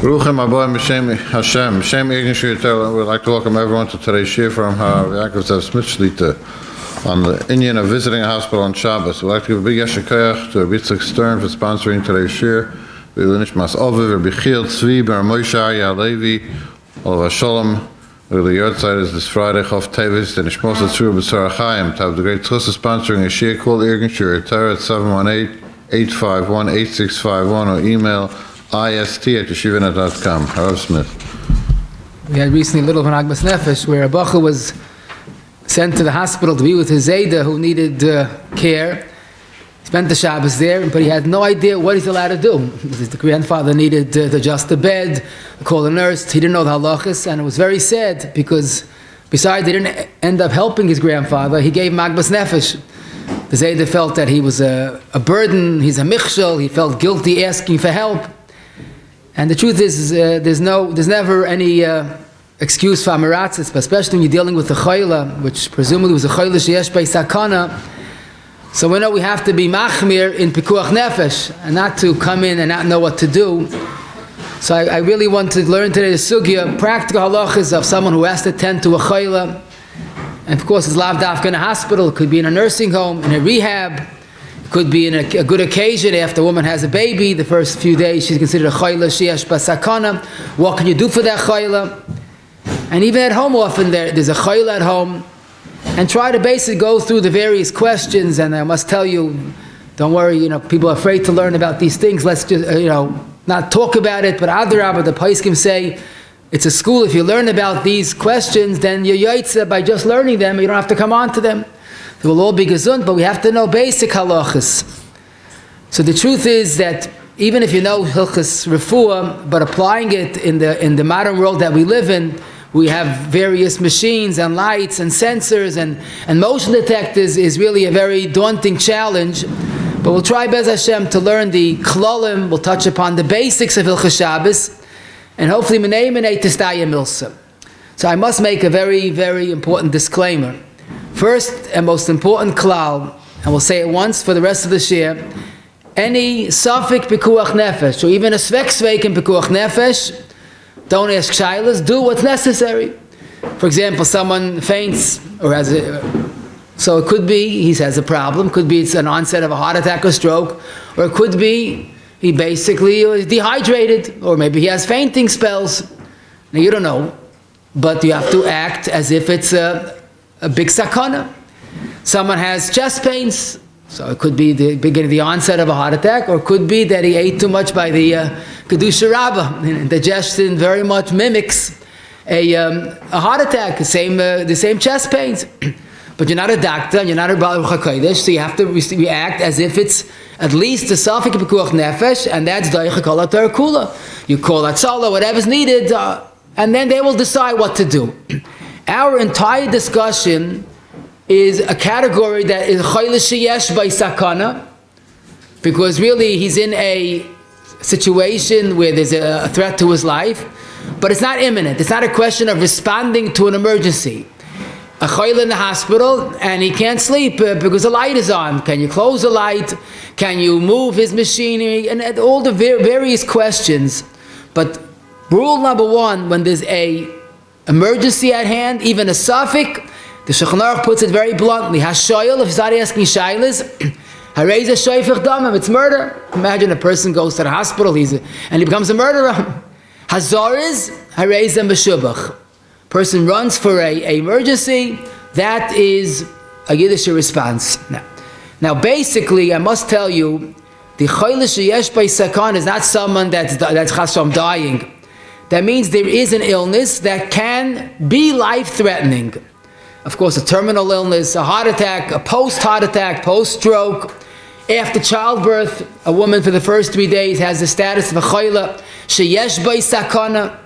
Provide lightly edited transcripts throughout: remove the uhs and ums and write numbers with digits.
Ruchem Aboim B'Shem Hashem, B'Shem Eigen. We'd like to welcome everyone to today's shir from Yakov Smith Shlita on the Indian of visiting a hospital on Shabbos. We'd like to give a big yeshikayach to Rabbi Yitzchak Stern for sponsoring today's shir. V'ilinish Mas Oviv, Rabbi Chiel Tzvi, Bar Moshe Aryeh Levi, Olav Shalom. The yahrzeit is this Friday, Chof Teves, and Ishmos Tzur B'Sar Chaim to have the great tzus of sponsoring a shir called Irgun Shir Torah at 718-851-8651 or email ist@yeshivanet.com. Rav Smith. We had recently a little Agmas Nefesh where a bacha was sent to the hospital to be with his Zayda who needed care. He spent the Shabbos there, but he had no idea what he's allowed to do. His grandfather needed to adjust the bed, call the nurse. He didn't know the halachas, and it was very sad because besides he didn't end up helping his grandfather, he gave him Agmas Nefesh. The Zayda felt that he was a burden, he's a michshel, he felt guilty asking for help. And the truth is, there's never any excuse for amiratzis, but especially when you're dealing with a chole, which presumably was a chole sheyesh by sakana. So we know we have to be machmir in pikuach nefesh, and not to come in and not know what to do. So I really want to learn today the sugya, practical halachas of someone who has to tend to a chole. And of course, it's lav dafka in a hospital, it could be in a nursing home, in a rehab. Could be in a good occasion after a woman has a baby. The first few days she's considered a chayla sheyesh basakana. What can you do for that chayla? And even at home, often there's a chayla at home, and try to basically go through the various questions. And I must tell you, don't worry. People are afraid to learn about these things. Let's just not talk about it. But adarabah, the poskim say it's a school. If you learn about these questions, then you're yaitza by just learning them. You don't have to come on to them. They will all be gesund, but we have to know basic halachas. So the truth is that even if you know hilchas refuah, but applying it in the modern world that we live in, we have various machines and lights and sensors and motion detectors is really a very daunting challenge. But we'll try Bez Hashem to learn the klolim. We'll touch upon the basics of hilchas Shabbos, and hopefully minei minei tistaya milsa. So I must make a very, very important disclaimer. First and most important klal, and we'll say it once for the rest of the shir, any suffik pikuach nefesh, or even a svek in pikuach nefesh, don't ask shaylas, do what's necessary. For example, someone faints, or so it could be he has a problem, could be it's an onset of a heart attack or stroke, or it could be he basically is dehydrated, or maybe he has fainting spells. Now you don't know, but you have to act as if it's a big sakana. Someone has chest pains, so it could be the beginning, the onset of a heart attack, or it could be that he ate too much by the kedusha rabbah. Digestion very much mimics a heart attack, the same chest pains. But you're not a doctor, and you're not a baruch hakodesh, so you have to react as if it's at least a safik pekuach nefesh, and that's daicha kol haTorah kula. You call atzala, whatever's needed, and then they will decide what to do. Our entire discussion is a category that is chayla sheyesh by sakana, because really he's in a situation where there's a threat to his life, but it's not imminent. It's not a question of responding to an emergency. A chayla in the hospital and he can't sleep because the light is on. Can you close the light? Can you move his machinery? And all the various questions. But rule number one, when there's a emergency at hand, even a suffix, the Shulchan Aruch puts it very bluntly. Hashoyel, if he's not asking shaylas, harei ze shoifech damim, it's murder. Imagine a person goes to the hospital and he becomes a murderer. Hazoriz, harei ze meshubach. Person runs for a emergency, that is a Yiddish response. Now basically, I must tell you, the chayla sheyesh by sakan is not someone that's chas from dying. That means there is an illness that can be life-threatening. Of course, a terminal illness, a heart attack, a post-heart attack, post-stroke. After childbirth, a woman for the first 3 days has the status of a chole, sheyesh bai sakana.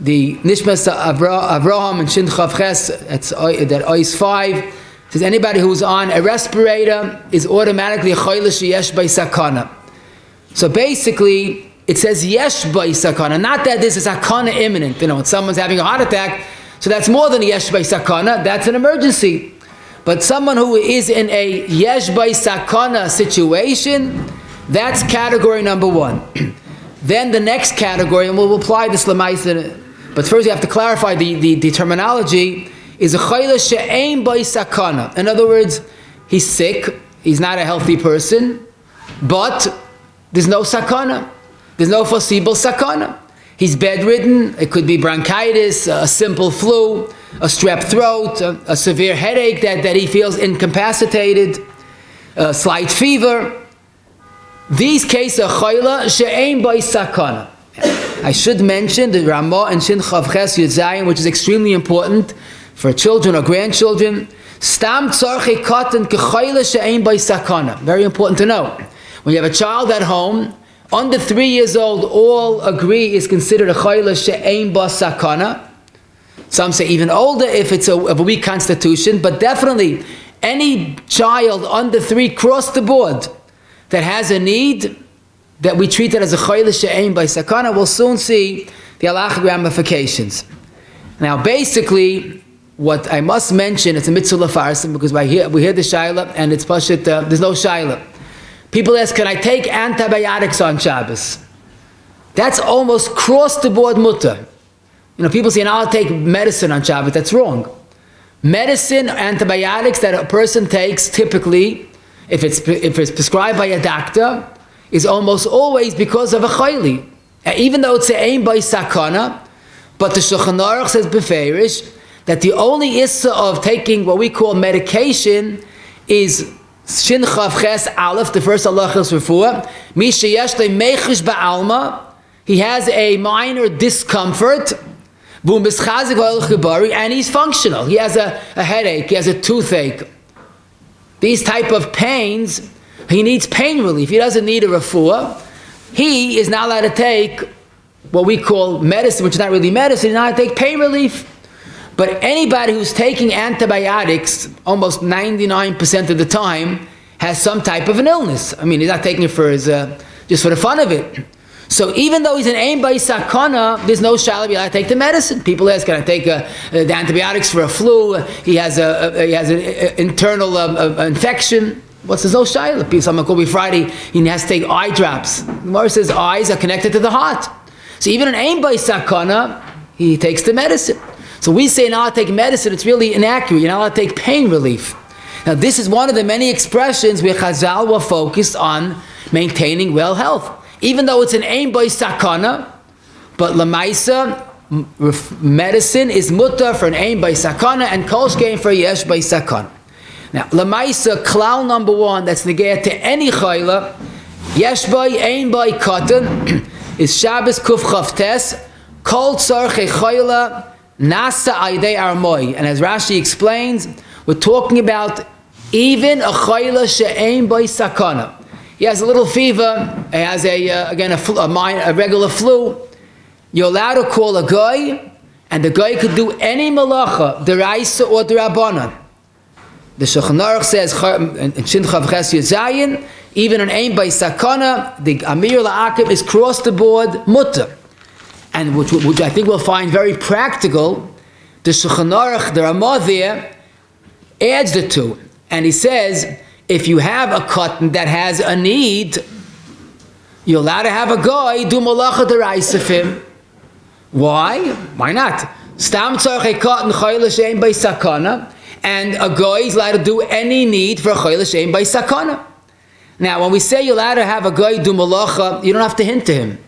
The Nishmas Avraham and Shin Chav Ches, that Ois 5, says anybody who's on a respirator is automatically a chole sheyesh bai sakana. So basically, it says yesh bai sakana, not that this is sakana imminent. When someone's having a heart attack, so that's more than a yesh bai sakana, that's an emergency. But someone who is in a yesh bai sakana situation, that's category number 1. Then the next category, and we'll apply this lemaisa, but first you have to clarify the terminology, is a chole she'ein bai sakana. In other words, he's sick, he's not a healthy person, but there's no sakana. There's no foreseeable sakana. He's bedridden. It could be bronchitis, a simple flu, a strep throat, a severe headache that he feels incapacitated, a slight fever. These cases are chole she'ein bai sakana. I should mention the Ramah and Shin Chav Ches Yud Zayin, which is extremely important for children or grandchildren. Stam tzarchei katan kechole she'ein bai sakana. Very important to know. When you have a child at home, under 3 years old, all agree is considered a chole she'ein bai sakana. Some say even older if it's of a weak constitution, but definitely any child under 3 across the board that has a need, that we treat it as a chole she'ein bai sakana, we'll soon see the halachic ramifications. Now, basically, what I must mention, it's a mitzvah lefarsim, because we hear the shaila, and it's pashut, there's no shaila. People ask, can I take antibiotics on Shabbos? That's almost cross the board mutter. People say, I'll take medicine on Shabbos. That's wrong. Medicine, antibiotics that a person takes, typically, if it's prescribed by a doctor, is almost always because of a chole. Even though it's a ein bai sakana, but the Shulchan Aruch says beferish that the only issa of taking what we call medication is Shin Chav Ches Aleph, the first halachas refuah. Mi sheyesh le mechish ba'alma, he has a minor discomfort, and he's functional. He has a headache, he has a toothache. These type of pains, he needs pain relief. He doesn't need a refuah. He is not allowed to take what we call medicine, which is not really medicine. He's not allowed to take pain relief. But anybody who's taking antibiotics, almost 99% of the time, has some type of an illness. He's not taking it for just for the fun of it. So even though he's an ein bai sakana, there's no shalab, you allowed to take the medicine. People ask, can I take the antibiotics for a flu? He has an internal infection. There's no shayla. Someone called me Friday, he has to take eye drops. The Gemara says eyes are connected to the heart. So even an ein bai sakana, he takes the medicine. So we say now take medicine, it's really inaccurate. You're not allowed to take pain relief. Now this is one of the many expressions where Chazal were focused on maintaining well health. Even though it's an ein bai sakana, but lemaisa, medicine is mutter for an ein bai sakana and kol shkein for yesh bai sakana. Now, lemaisa, klal number 1, that's negayah to any chayla, yesh bai, ein bai katan, is Shabbos kuf chavtes, kol tzarchei chayla, nasa aydei armoi. And as Rashi explains, we're talking about even a chayla she'ein bai sakana. He has a little fever, he has a regular flu. You're allowed to call a guy, and the guy could do any melacha, deraisa or derabbanan. The Shulchan Aruch says in Shin Chav Ches Yud Zayin, even an ein bai sakana, the amir la'akim is cross the board mutter, and which I think we'll find very practical. The Shulchan Aruch, the Ramah there, adds the two, and he says if you have a cotton that has a need, you're allowed to have a guy do melacha deraisa of him. Why? Why not? Stam tzarchei cotton chayla she'ein bai sakana. And a guy is allowed to do any need for a chole she'ein bai sakana. Now, when we say you're allowed to have a guy do melacha, you don't have to hint to him.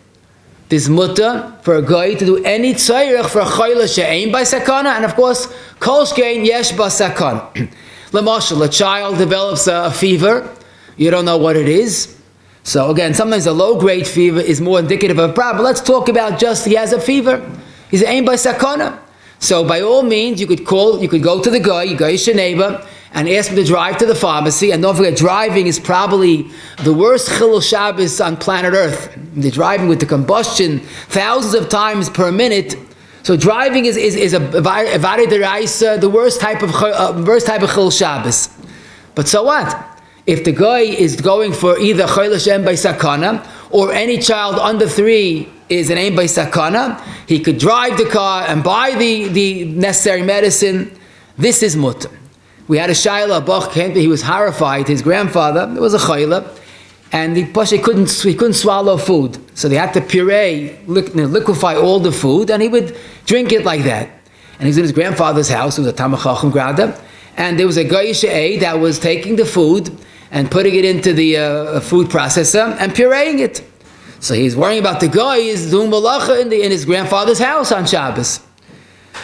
There's mutter for a guy to do any tzarech for a chole she'ein bai sakana, and of course, kol shkein yesh ba sakana. L'mashal, a child develops a fever, you don't know what it is. So again, sometimes a low-grade fever is more indicative of a problem. Let's talk about just he has a fever. He's aimed by sakana. So by all means, you could go to the guy, your neighbor, and ask him to drive to the pharmacy. And don't forget, driving is probably the worst chilul Shabbos on planet Earth. They're driving with the combustion thousands of times per minute. So driving is a vare deraisa, the worst type of chilul Shabbos. But so what? If the guy is going for either chole she'en by sakana, or any child under 3 is an aim by sakana, he could drive the car and buy the necessary medicine. This is mutter. We had a shayla, a bach came, he was horrified. His grandfather, it was a chayla, and he couldn't swallow food. So they had to liquefy all the food, and he would drink it like that. And he was in his grandfather's house, it was a Talmid Chacham grada, and there was a goyish aide that was taking the food and putting it into the food processor and pureeing it. So he's worrying about the guy is doing melacha in his grandfather's house on Shabbos.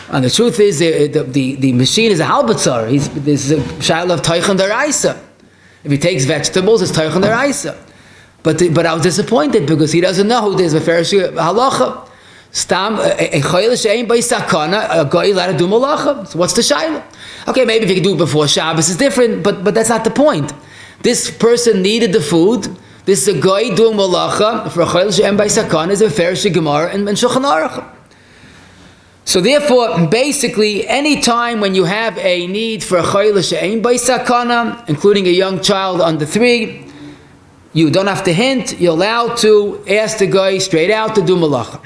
And the truth is, the machine is a halbatzar. This is a shayla of teichen deraisa. If he takes vegetables, it's teichen deraisa. But I was disappointed because he doesn't know who there's a ferish halacha. Stam a chole she'en by sakana, a guy allowed to do melacha. So what's the shayla? Okay, maybe if he can do it before Shabbos, it's different. But that's not the point. This person needed the food. This is a guy doing melacha for a chole she'en by sakana is a ferish gemara and Shulchan Aruch. So therefore, basically, any time when you have a need for a chole she'en by sakana, including a young child under 3, you don't have to hint. You're allowed to ask the guy straight out to do melacha.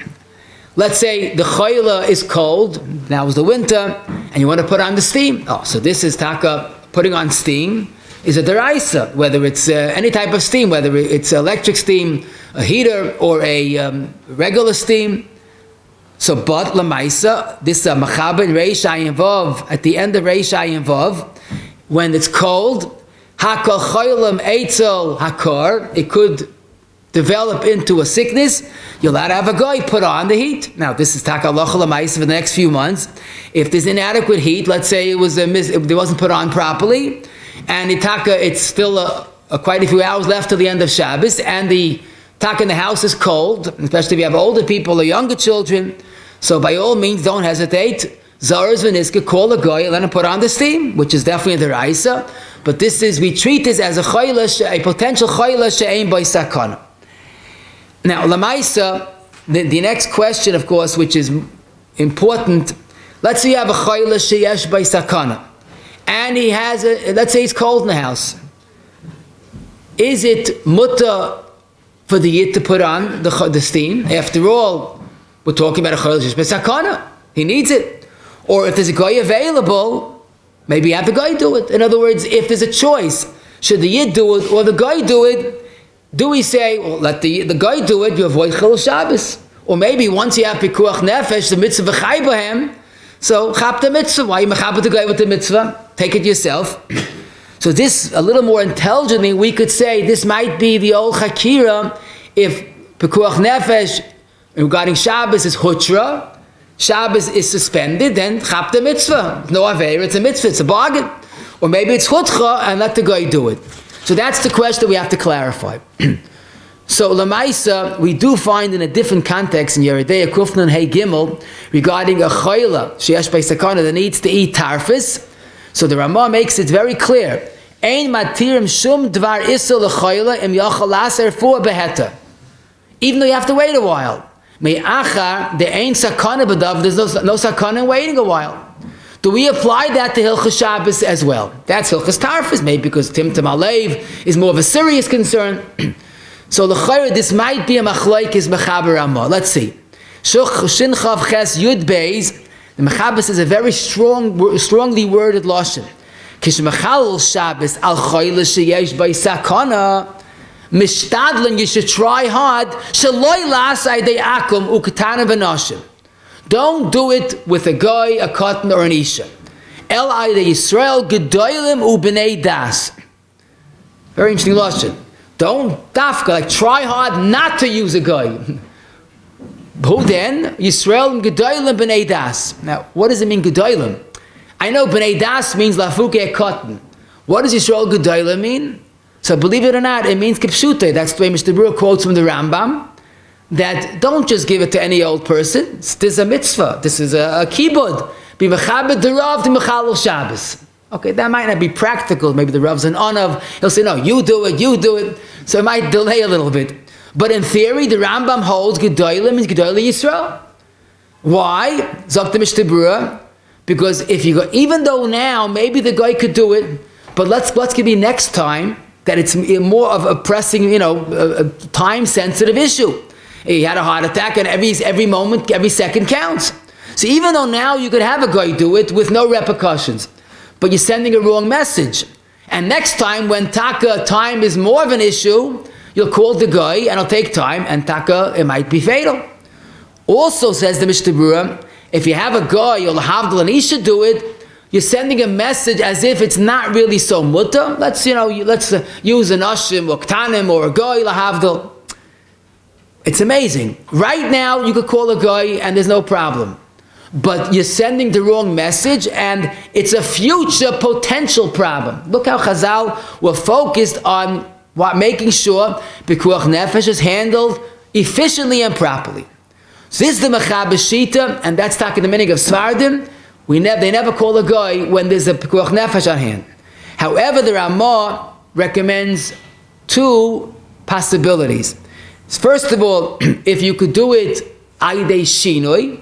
Let's say the chayla is cold. Now is the winter, and you want to put on the steam. Oh, so this is taka putting on steam is a deraisa, whether it's any type of steam, whether it's electric steam, a heater, or a regular steam. So, but lamaisa, this machaber in Reish Ayin Vav, at the end of Reish Ayin Vav, when it's cold, hakol chaylam eitzel hakar, it could develop into a sickness. You're allowed to have a guy put on the heat. Now, this is taka halacha lamaisa for the next few months. If there's inadequate heat, let's say it wasn't put on properly, and it's still quite a few hours left to the end of Shabbos, and the taka in the house is cold, especially if you have older people or younger children. So by all means, don't hesitate. Zaras v'niska, call a guy and let him put on the steam, which is definitely the raisa. But we treat this as a potential chole she'en by sakana. Now, lamaisa, the next question, of course, which is important. Let's say you have a chole she'esh by sakana, and he has let's say it's cold in the house. Is it mutter for the yid to put on the steam? After all, we're talking about a chole she'esh by sakana. He needs it. Or if there's a guy available, maybe have the guy do it. In other words, if there's a choice, should the yid do it or the guy do it? Do we say, well, let the guy do it, you avoid chilul Shabbos? Or maybe once you have pikuach nefesh, the mitzvah v'chai b'hem, so chap the mitzvah. Why you mechab the guy with the mitzvah? Take it yourself. So this, a little more intelligently, we could say this might be the old chakira. If pikuach nefesh regarding Shabbos is hutra, Shabbos is suspended, then chap the mitzvah. No aveir, it's a mitzvah, it's a bargain. Or maybe it's chutcha and let the guy do it. So that's the question we have to clarify. So lamaisa, we do find in a different context in Yeridei Kufnan Hey Gimel regarding a chayla sheyesh by sakana that needs to eat tarfis. So the Ramah makes it very clear. Ein matirim shum dvar isel l'chayla im yachal laser for beheta. Even though you have to wait a while. Me'achar, there ain't sakana b'dav, there's no sakana in waiting a while. Do we apply that to Hilchas Shabbos as well? That's Hilchas Tarfis, maybe because Timtum Alev is more of a serious concern. So l'chayra, this might be a machlokes mechaber Ramah. Let's see. Shin Chav Ches Yud Beis, the Mechabes is a very strongly worded lashon. Kish mechal Shabbos al chayla sheyesh by sakana. Mishtadlin, you should try hard. Shaloi lasai de akum ukatana v'nashim. Don't do it with a guy, a cotton, or an isha. El ayde Yisrael gedolim u b'nei das. Very interesting lashon. Don't dafka, try hard not to use a guy. Who then? Yisrael gedolim b'nei das. Now, what does it mean gedolim? I know b'nei das means lafuke cotton. What does Yisrael gedolim mean? So believe it or not, it means kipshute. That's the way Mr. Brewer quotes from the Rambam, that don't just give it to any old person. This is a mitzvah. This is a kibud. Be mechabed the Rav to mechalel Shabbos. Okay, that might not be practical. Maybe the Rav's an onav. He'll say, no, you do it, you do it. So it might delay a little bit. But in theory, the Rambam holds Gedolim means Gedolim Yisrael. Why? Zok the Mishnah Berurah. Because if you go, even though now maybe the guy could do it, but let's give you next time that it's more of a pressing, a time-sensitive issue. He had a heart attack, and every moment, every second counts. So even though now you could have a guy do it with no repercussions, but you're sending a wrong message. And next time, when time is more of an issue, you'll call the guy, and it'll take time, and it might be fatal. Also, says the Mishnah Berurah, if you have a guy, you'll havdil, and he should do it, you're sending a message as if it's not really so mutter. Let's use an ashim or ktanim or a guy, lahavdil. It's amazing. Right now, you could call a guy, and there's no problem. But you're sending the wrong message, and it's a future potential problem. Look how Chazal were focused on making sure Pikuach Nefesh is handled efficiently and properly. So this is the Mechaber Shita, and that's talking the meaning of Svardim. They never call a guy when there's a Pikuach Nefesh on hand. However, the Ramah recommends two possibilities. First of all, if you could do it Aydei Shinoi,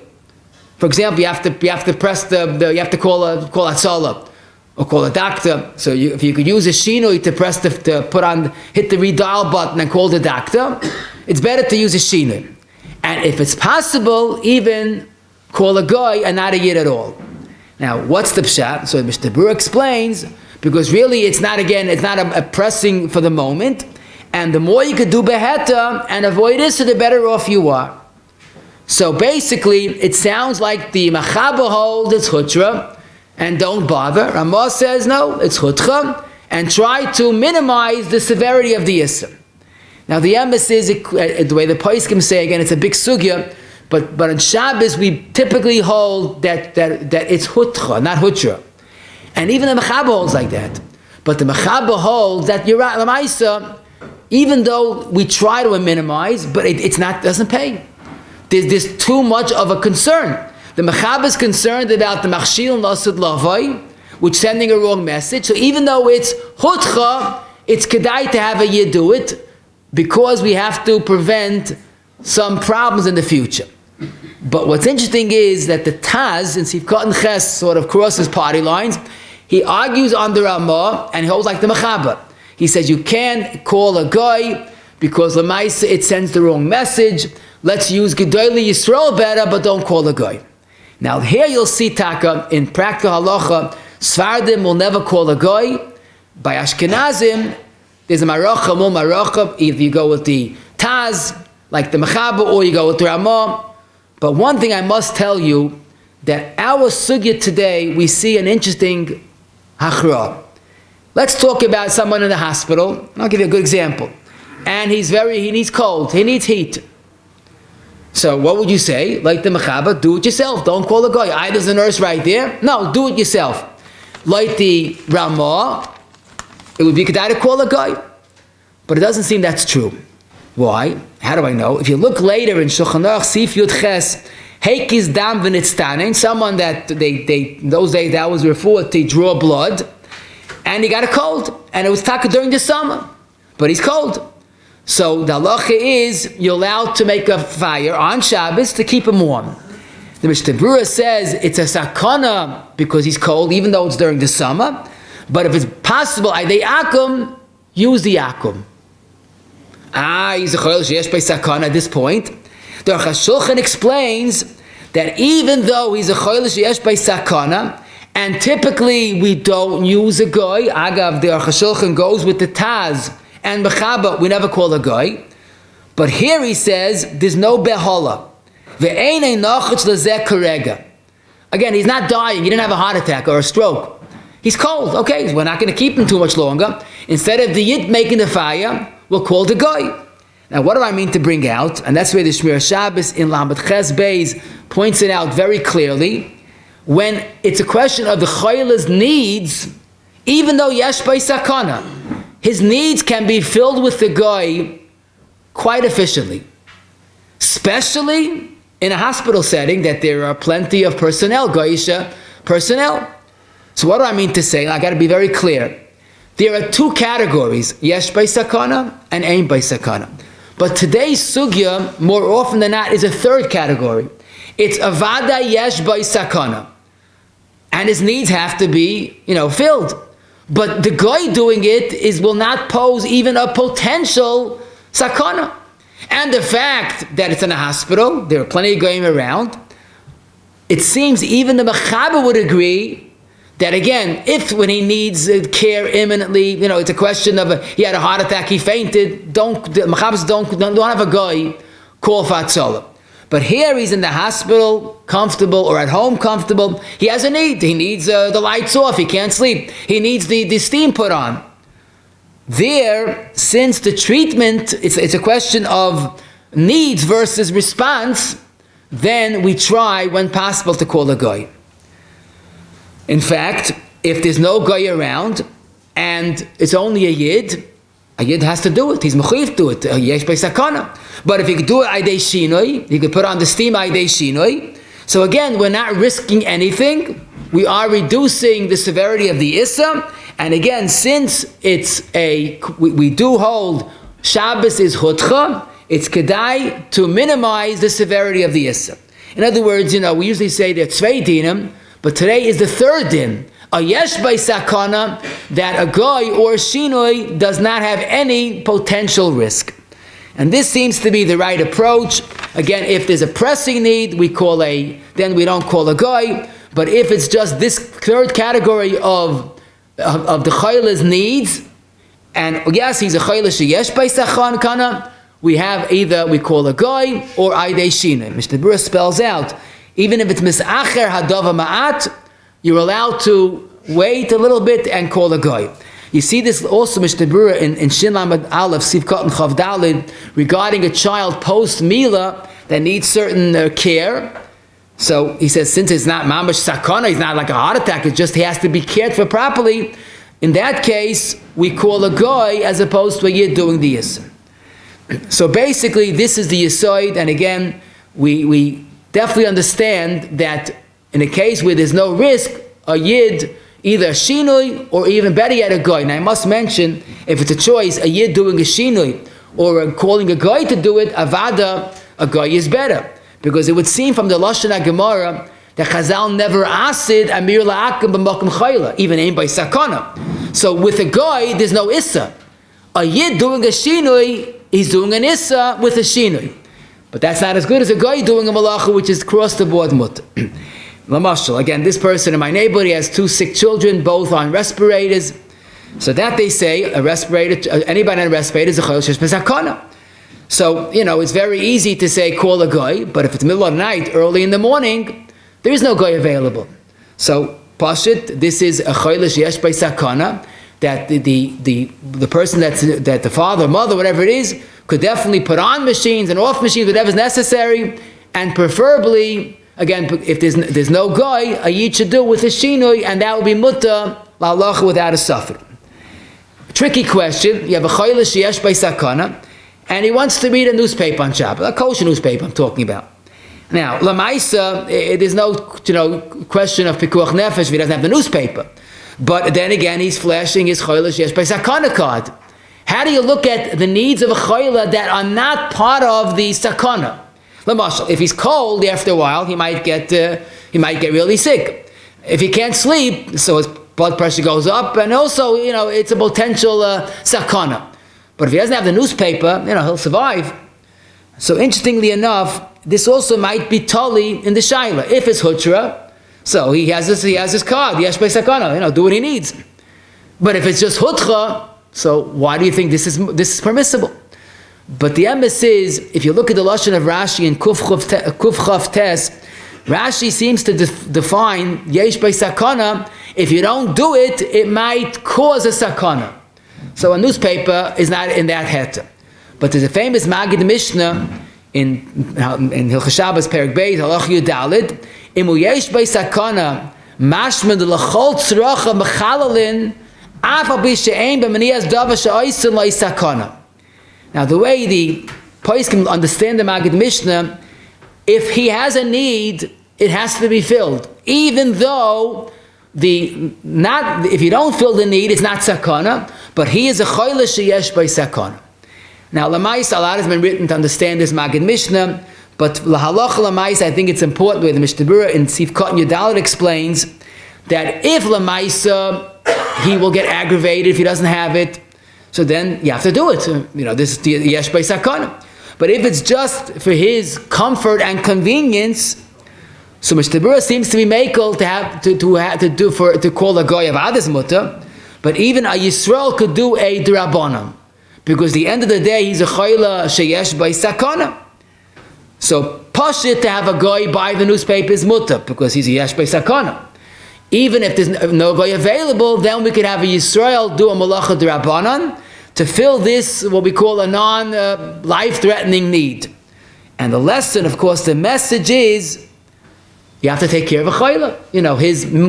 for example, you have to press you have to call Hatzalah or call a doctor. So if you could use a shinoi to hit the redial button and call the doctor, it's better to use a shinoi. And if it's possible, even call a guy and not a yid at all. Now, what's the pshat? So Mr. Berurah explains, because really it's not a pressing for the moment, and the more you could do beheta and avoid this, the better off you are. So basically, it sounds like the Machaber holds it's Hutra, and don't bother. Ramah says, no, it's Hutra, and try to minimize the severity of the Yisr. Now the emphasis is, the way the Poskim say, again, it's a big sugya, but on Shabbos, we typically hold that it's Hutra, not Hutra. And even the Machaber holds like that. But the Machaber holds that you're right, Lamaisa, even though we try to minimize, but it doesn't pay. There's too much of a concern. The Mechaber is concerned about the Machshil Nasud Lavai, which is sending a wrong message. So even though it's Hutcha, it's Kedai to have a Yid do it, because we have to prevent some problems in the future. But what's interesting is that the Taz, in Sifkat and Ches, sort of crosses party lines. He argues on the Ramah, and he holds like the Mechaber. He says you can't call a guy, because Lamaisa it sends the wrong message. Let's use Gedolei Yisrael better, but don't call a guy. Now here you'll see Taka, in practical halacha, Svardim will never call a guy. By Ashkenazim, there's a maracha, mul maracha, either you go with the Taz, like the Mechaber, or you go with the Ramah. But one thing I must tell you, that our sugya today, we see an interesting hachra. Let's talk about someone in the hospital. I'll give you a good example. And he needs cold, he needs heat. So what would you say? Like the Mechaber, do it yourself. Don't call a guy. Either there's a nurse right there. No, do it yourself. Like the Ramah, it would be kedai to call a guy. But it doesn't seem that's true. Why? How do I know? If you look later in Shulchan Aruch, Sif Yud Ches, Heikiz Dam V'nitztanin, someone that in those days that was referred to draw blood, and he got a cold, and it was taka during the summer, but he's cold. So the halacha is you're allowed to make a fire on Shabbos to keep him warm. The Mishnah Berurah says it's a sakana because he's cold, even though it's during the summer. But if it's possible, Aydei akum, use the akum. He's a chol sheyesh by sakana at this point. The Aruch HaShulchan explains that even though he's a chol sheyesh by sakana, and typically we don't use a guy, agav, the Aruch HaShulchan goes with the Taz, and Mechaber, we never call a guy. But here he says, there's no behola. Again, he's not dying. He didn't have a heart attack or a stroke. He's cold. Okay, we're not going to keep him too much longer. Instead of the yid making the fire, we'll call the guy. Now, what do I mean to bring out? And that's where the Shmir Shabbos in Lamed Ches Beis points it out very clearly. When it's a question of the chayla's needs, even though yesh by sakana, his needs can be filled with the guy quite efficiently. Especially in a hospital setting that there are plenty of personnel, goyisha personnel. So what do I mean to say? I got to be very clear. There are two categories, yesh by sakana and ein by sakana. But today's sugya, more often than not, is a third category. It's avada yesh by sakana. And his needs have to be, filled. But the guy doing it will not pose even a potential sakana. And the fact that it's in a hospital, there are plenty of going around, it seems even the mechaber would agree that again, if when he needs care imminently, it's a question of he had a heart attack, he fainted, the mechabers don't have a guy call for hatzalah. But here he's in the hospital, comfortable, or at home, comfortable. He has a need. He needs the lights off. He can't sleep. He needs the steam put on. There, since the treatment, it's a question of needs versus response, then we try, when possible, to call a guy. In fact, if there's no guy around, and it's only a yid has to do it. He's mechuyev to do it. Yesh by sakana. But if he could do it aydei shinoi, he could put on the steam aydei shinoi. So again, we're not risking anything. We are reducing the severity of the issa. And again, since we do hold Shabbos is hutcha, it's kedai to minimize the severity of the issa. In other words, we usually say there are zwei dinim, but today is the third din. A yesh by sakana, that a guy or shinoi does not have any potential risk. And this seems to be the right approach. Again, if there's a pressing need, then we don't call a guy. But if it's just this third category of the chayla's needs, and yes, he's a chayla sheyesh by sakana, we call a guy or aydei shinoi. Mishnah Berurah spells out, even if it's misacher hadava ma'at, you're allowed to wait a little bit and call a guy. You see this also Mishnah Berurah in Shin Lamed Aleph Sivkot and Chav Dalid regarding a child post Mila that needs certain care. So he says, since it's not mamash sakana, he's not like a heart attack, it's just he has to be cared for properly. In that case, we call a guy as opposed to a yid doing the yisr. So basically, this is the yisoid, and again, we definitely understand that in a case where there's no risk, a yid, either a shinui or even better yet a guy. Now I must mention, if it's a choice, a yid doing a shinui or calling a guy to do it, avada, a guy is better. Because it would seem from the Lashon HaGemara that Chazal never asid amir la'akim b'makom chayla, even aim by sakana. So with a guy, there's no issa. A yid doing a shinui, he's doing an issa with a shinui. But that's not as good as a guy doing a melacha, which is across the board mutter. Lamashal, again, this person in my neighborhood, he has 2 sick children, both on respirators. So that they say, a respirator, anybody on a respirator is a chayil shesh b'sakana. So, it's very easy to say, call a guy, but if it's middle of the night, early in the morning, there is no guy available. So, Pashit, this is a chayil shesh b'sakana, that the person that the father, mother, whatever it is, could definitely put on machines and off machines, whatever is necessary, and preferably, again, if there's no guy, a yid should do with a shinui, and that would be mutta la'alacha without a suffer. Tricky question. You have a chayla sheyesh by sakana, and he wants to read a newspaper on Shabbos, a kosher newspaper I'm talking about. Now, lamaisa, there's no question of pikuach nefesh if he doesn't have the newspaper. But then again, he's flashing his chayla sheyesh by sakana card. How do you look at the needs of a chayla that are not part of the sakana? Lamashal, if he's cold, after a while, he might get really sick. If he can't sleep, so his blood pressure goes up, and also, it's a potential sakana. But if he doesn't have the newspaper, he'll survive. So interestingly enough, this also might be tali in the shaila. If it's hutra, so he has his card, yesh by sakana, do what he needs. But if it's just hutcha, so why do you think this is permissible? But the emes is, if you look at the lashon of Rashi in Kuf Chav Tes, Rashi seems to define yesh by sakana. If you don't do it, it might cause a sakana. So a newspaper is not in that heter. But there's a famous Magid Mishnah in Hilchos Shabbos Perek Beis Halach Yud Dalid, imu yesh by sakana mashmed l'chol tzracha mechalalin Now, the way the Pais can understand the Maggid Mishnah, if he has a need, it has to be filled. Even though if you don't fill the need, it's not sakana, but he is a chole sheyesh by sakana. Now, Lamais, a lot has been written to understand this Maggid Mishnah, but Lahaloch Lamais, I think it's important the way the Mishnah Berurah in Sif Katan Yudalit explains that if Lamaisa he will get aggravated if he doesn't have it, so then you have to do it. This is the yesh by sakana. But if it's just for his comfort and convenience, so Mishnah Berurah seems to be makel to call a goy of Adas mutter, but even a Yisrael could do a drabanan, because at the end of the day he's a chayla sheyesh by sakana. So pashit to have a goy buy the newspaper is mutter because he's a yesh by sakana. Even if there's no goy available, then we could have a Yisrael do a melacha drabanan to fill this, what we call a non-life-threatening need. And the lesson, of course, the message is, you have to take care of a chayla.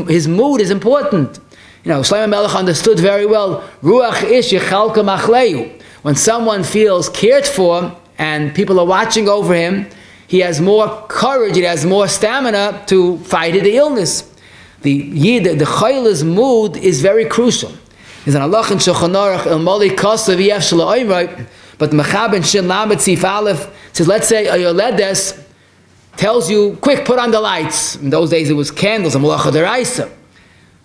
His mood is important. Shlomo Melech understood very well, Ruach ish yechalka machleu. When someone feels cared for and people are watching over him, he has more courage, he has more stamina to fight the illness. The chayla's mood is very crucial. There's an halach in Shulchan Aruch El Moli Kosav Yef Shelo, but Mechab and Shin Lamed Sif Aleph says, let's say a Yoledes tells you, quick, put on the lights. In those days it was candles, a melacha deraisa.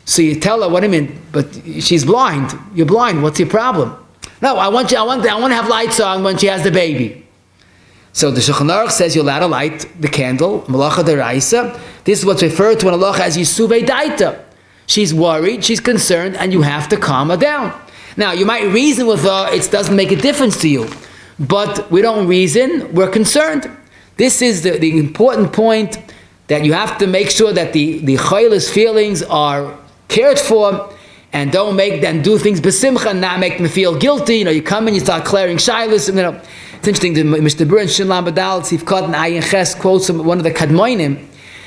So you tell her, what do you mean? But she's blind. You're blind. What's your problem? No, I want to have lights on when she has the baby. So the Shulchan Aruch says you're allowed to light the candle, melacha deraisa. This is what's referred to in halacha as yisuvei daita. She's worried, she's concerned, and you have to calm her down. Now, you might reason with her, it doesn't make a difference to you. But we don't reason, we're concerned. This is the important point, that you have to make sure that the chayla's feelings are cared for, and don't make them do things besimcha and not make them feel guilty. You come in, you start clearing shilas. It's interesting, the Mishnah Berurah in Shin Lamed Daled Sif Katan Ayin Ches quotes one of the Kadmoinim,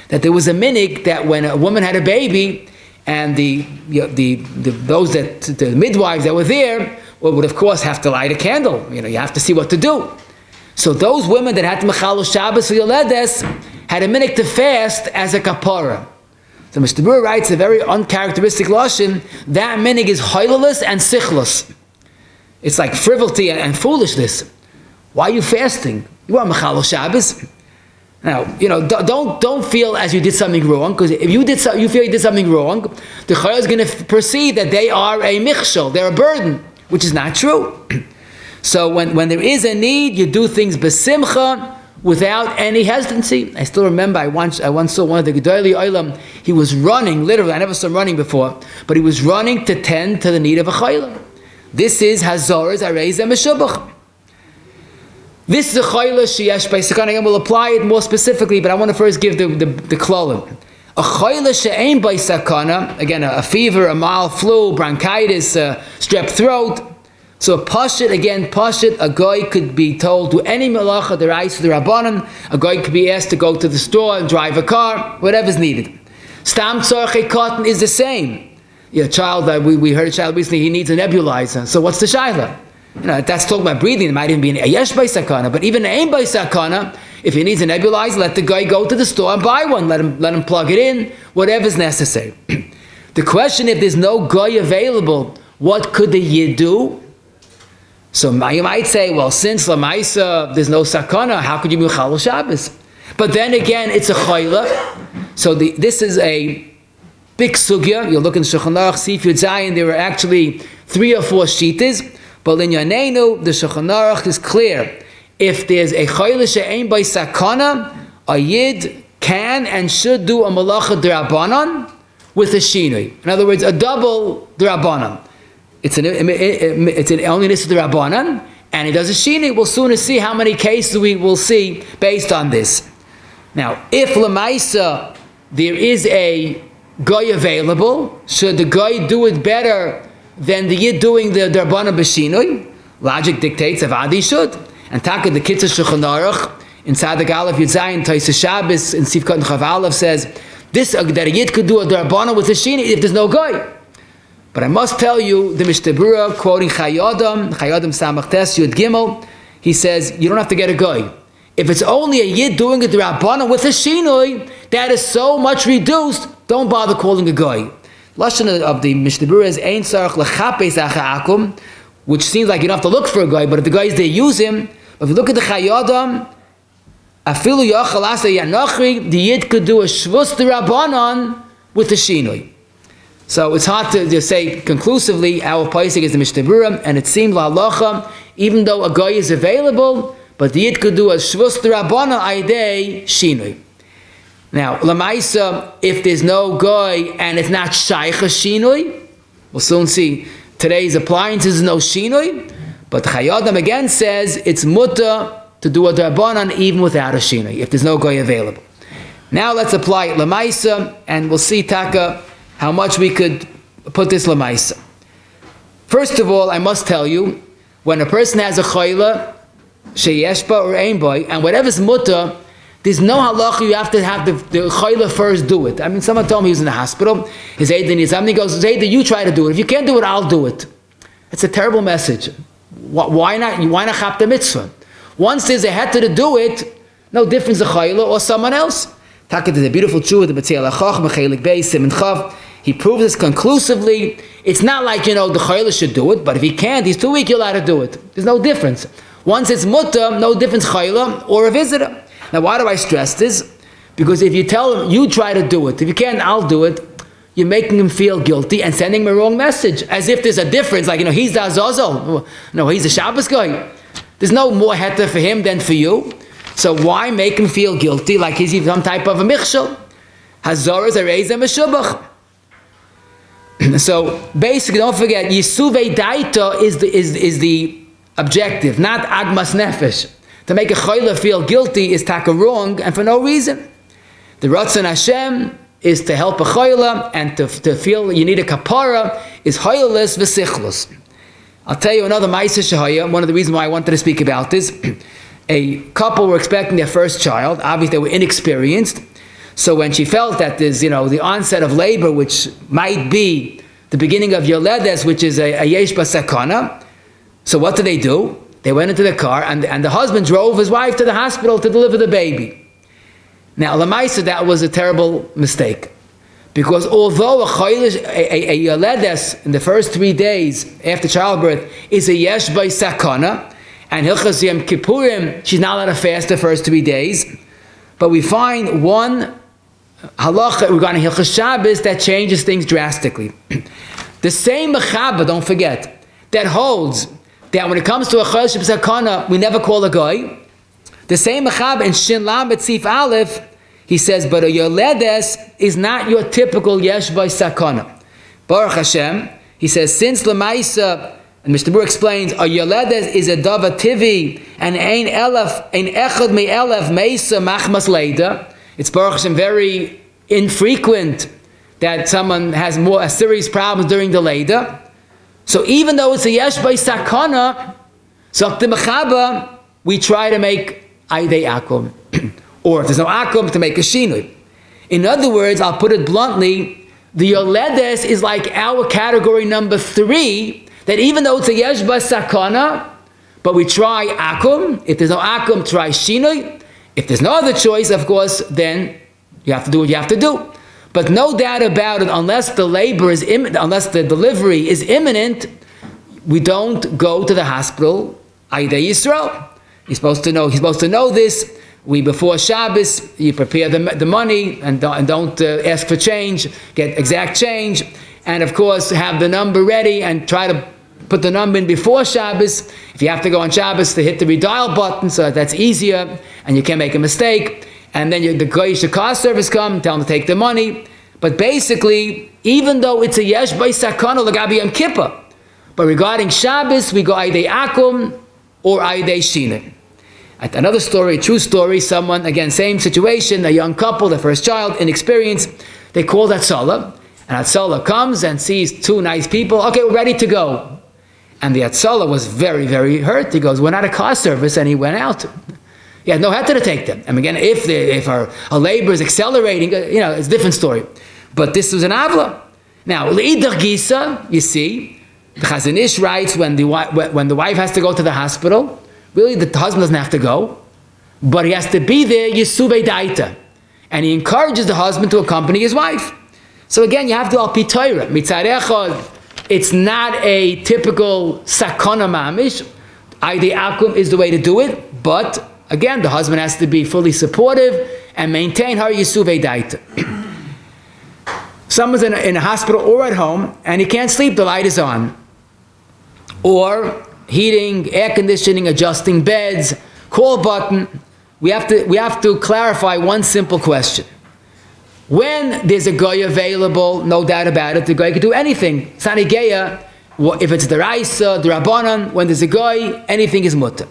that there was a minhag that when a woman had a baby, and the midwives that were there would of course have to light a candle. You have to see what to do. So those women that had to mechalo Shabbos or Yoledes had a minhag to fast as a kapara. So Mishnah Berurah writes a very uncharacteristic lashon. That minhag is hoyleless and sichless. It's like frivolity and foolishness. Why are you fasting? You are mechalo Shabbos. Now, don't feel as you did something wrong, because if you feel you did something wrong, the chayla is going to perceive that they are a michshol, they're a burden, which is not true. So when there is a need, you do things besimcha without any hesitancy. I still remember I once saw one of the Gedolei Olam. He was running, literally. I never saw him running before, but he was running to tend to the need of a chayla. This is hazoras areis meshubach. This is a chayla sheyesh by sakana. Again, we'll apply it more specifically, but I want to first give the klalim. A chayla she'ein by sakana, again, a fever, a mild flu, bronchitis, strep throat. So pashit, a guy could be told to any melacha deraisa derabanan. A guy could be asked to go to the store and drive a car, whatever's needed. Stam tzorchei katan is the same. A child, we heard a child recently, he needs a nebulizer. So what's the shayla? That's talking about breathing. It might even be a yesh by sakana, but even an by sakana, if he needs a nebulizer, let the guy go to the store and buy one. Let him plug it in, whatever's necessary. The question, if there's no guy available, what could the yid do? So you might say, well, since Lamaisa, there's no sakana, how could you be Chal Shabbos? But then again, it's a chayla. So this is a big sugya. You'll look in Shulchan Aruch, Sif Yud Zayin, there were actually 3 or 4 shitas. But in Yanenu, the Shulchan Aruch is clear. If there's a chayla she'ein by sakana, a yid can and should do a melacha d'rabanan with a shinui. In other words, a double d'rabanan. It's an only nissa d'rabanan, and he does a shinui. We'll soon see how many cases we will see based on this. Now, if lemaisa there is a guy available, should the guy do it better than the yid doing the d'rabanan b'shinui? Logic dictates that Adi should. And Taka the Kitzur Shulchan Aruch in Sadak Aleph Yud Zayin Taisa Shabbos in Sif Katan Chav Aleph says this that a yid could do a d'rabanan with a shinui if there's no guy. But I must tell you, the Mishnah Berurah, quoting Chayadam Samach Tes Yud Gimel, he says, you don't have to get a guy. If it's only a yid doing it Rabbanan with a shinoi, that is so much reduced, don't bother calling a guy. Lashon of the Mishnah Berurah is Ein Sarach Lechapes Acha Akum, which seems like you don't have to look for a guy, but if the guys they use him, if you look at the Chayadam, Afilu Yachal Asa Yanachri, the yid could do a Shvus Rabbanan with a shinoi. So it's hard to say conclusively our paisik is the Mishnah Berurah, and it seems la halacha, even though a guy is available, but the yid could do a shvus d'Rabbanan aydei shinoi. Now, lamaisa, if there's no guy and it's not shaykh a shinoi, we'll soon see today's appliances no shinoi, but Chayadam again says it's mutter to do a d'Rabbanan even without a shinoi, if there's no guy available. Now let's apply it lamaisa, and we'll see taka how much we could put this lamaisa. First of all, I must tell you, when a person has a chayla, sheyeshba or einboy, and whatever's mutter, there's no halacha you have to have the chayla first do it. I mean, someone told me he was in the hospital, his Eidah needs something, he goes, Eidah, you try to do it. If you can't do it, I'll do it. It's a terrible message. Why not chap the mitzvah? Once there's a heter to do it, no difference the chayla or someone else. Taka is a beautiful tshuva, the B'tziel HaChoch, Mechelik Beis, Siman Chav. He proves this conclusively. It's not like, the chayla should do it, but if he can't, he's too weak, you're allowed to do it. There's no difference. Once it's mutter, no difference chayla or a visitor. Now, why do I stress this? Because if you tell him, you try to do it. If you can't, I'll do it. You're making him feel guilty and sending him a wrong message. As if there's a difference, like, he's the Azazel. No, he's a Shabbos guy. There's no more heter for him than for you. So why make him feel guilty like he's some type of a michshel? Hazoras arezem meshubach. So basically, don't forget, Yisuvei Daita is the objective, not Agmas Nefesh. To make a chayla feel guilty is taka wrong and for no reason. The Ratzon Hashem is to help a chayla, and to feel you need a kapara is chaylas v'sichlus. I'll tell you another ma'aseh shehaya. One of the reasons why I wanted to speak about this. A couple were expecting their first child. Obviously, they were inexperienced. So when she felt that there's, the onset of labor, which might be the beginning of Yoledes, which is a yesh basakana. So what did they do? They went into the car, and the husband drove his wife to the hospital to deliver the baby. Now, Lamaisa, that was a terrible mistake. Because although a Yoledes in the first 3 days after childbirth is a yesh basakana, and Hilchas Yom Kippurim, she's not allowed to fast the first 3 days. But we find one halacha regarding Hilchas Shabbos that changes things drastically. The same mechaba, don't forget, that holds that when it comes to a Chodesh B'Sakana, we never call a guy. The same mechaba in Shin Lam B'Tzif Aleph, he says, but a Yoledes is not your typical Yesh B'Sakana. Baruch Hashem, he says, since Lamaisa, and Mr. Burr explains, a Yoledes is a dava tivi, and ein echad me elef meisa machmas leida. It's Baruch Hashem very infrequent that someone has a serious problems during the leida. So even though it's a yesh by sakana, so the mechaba, we try to make aydei akum. Or if there's no akum, to make a shinui. In other words, I'll put it bluntly, the Yoledes is like our category number 3, that even though it's a yesh sakana, but we try akum. If there's no akum, try shinoi. If there's no other choice, of course, then you have to do what you have to do. But no doubt about it, unless the labor is unless the delivery is imminent, we don't go to the hospital. Aydei Yisrael. He's supposed to know this. Before Shabbos, you prepare the money and don't ask for change. Get exact change, and of course have the number ready and try to put the number in before Shabbos. If you have to go on Shabbos, to hit the redial button, so that's easier, and you can't make a mistake. And then the Goyish car service come, tell them to take the money. But basically, even though it's a yesh by sakana l'gabi yom kippur, but regarding Shabbos, we go aydei akum or aydei shina. Another story, a true story, someone, again, same situation, a young couple, their first child, inexperienced, they called Hatzalah, and Hatzalah comes and sees 2 nice people, okay, we're ready to go. And the Hatzalah was very, very hurt. He goes, we're not a car service, and he went out. He had no heter to take them. And again, if our labor is accelerating, it's a different story. But this was an avla. Now, L'idach Gisa, you see, the Chazon Ish writes when the wife has to go to the hospital, really the husband doesn't have to go, but he has to be there, Yisuvei Daita. And he encourages the husband to accompany his wife. So again, you have to al-pi Torah. Mitzad echad, it's not a typical sakona mamish. Aydei akum is the way to do it, but again, the husband has to be fully supportive and maintain her Yisuvei Daita. Someone's in a hospital or at home, and he can't sleep, the light is on. Or heating, air conditioning, adjusting beds, call button. We have to clarify one simple question. When there's a guy available, no doubt about it, the guy can do anything. It's not a geya. If it's the Raisa, the Rabbanan, when there's a guy, anything is mutter.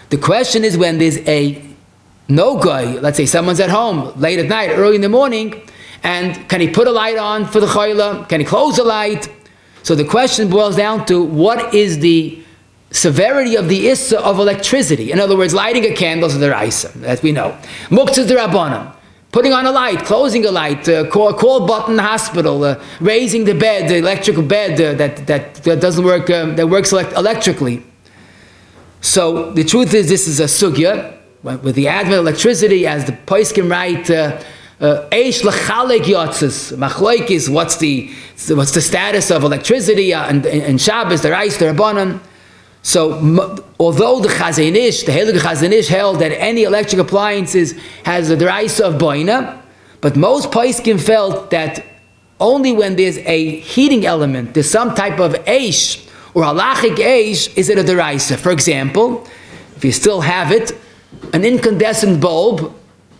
The question is when there's no guy, let's say someone's at home, late at night, early in the morning, and can he put a light on for the chayla? Can he close the light? So the question boils down to what is the severity of the issa of electricity. In other words, lighting a candle is the raisa, that we know. Muktzah is the rabbanan. Putting on a light, closing a light, call button hospital, raising the bed, the electrical bed that doesn't work, that works electrically. So the truth is, this is a sugya with the advent of electricity, as the poskim write, eish lechalek yotzes machloikis. What's the status of electricity and Shabbos, the Reis, the Rabbanan? So, although the Chazon Ish, the Heilige Chazon Ish held that any electric appliances has a deraisa of boina, but most poskim felt that only when there's a heating element, there's some type of eish or halachic eish, is it a deraisa. For example, if you still have it, an incandescent bulb,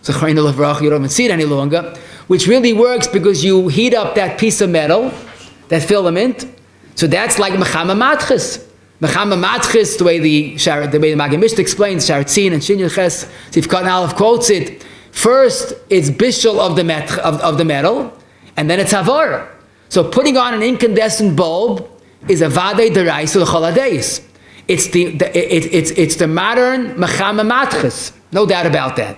you don't even see it any longer, which really works because you heat up that piece of metal, that filament, so that's like mechama matches. Mechama matchis, the way the Magen Mishnah explains, Sharatzin and Shin Yilches, Sifkat Aleph quotes it. First, it's bishul of the metal, and then it's havara. So putting on an incandescent bulb is a vadei deraisa l'choladeis. It's the modern mechama matchis, no doubt about that.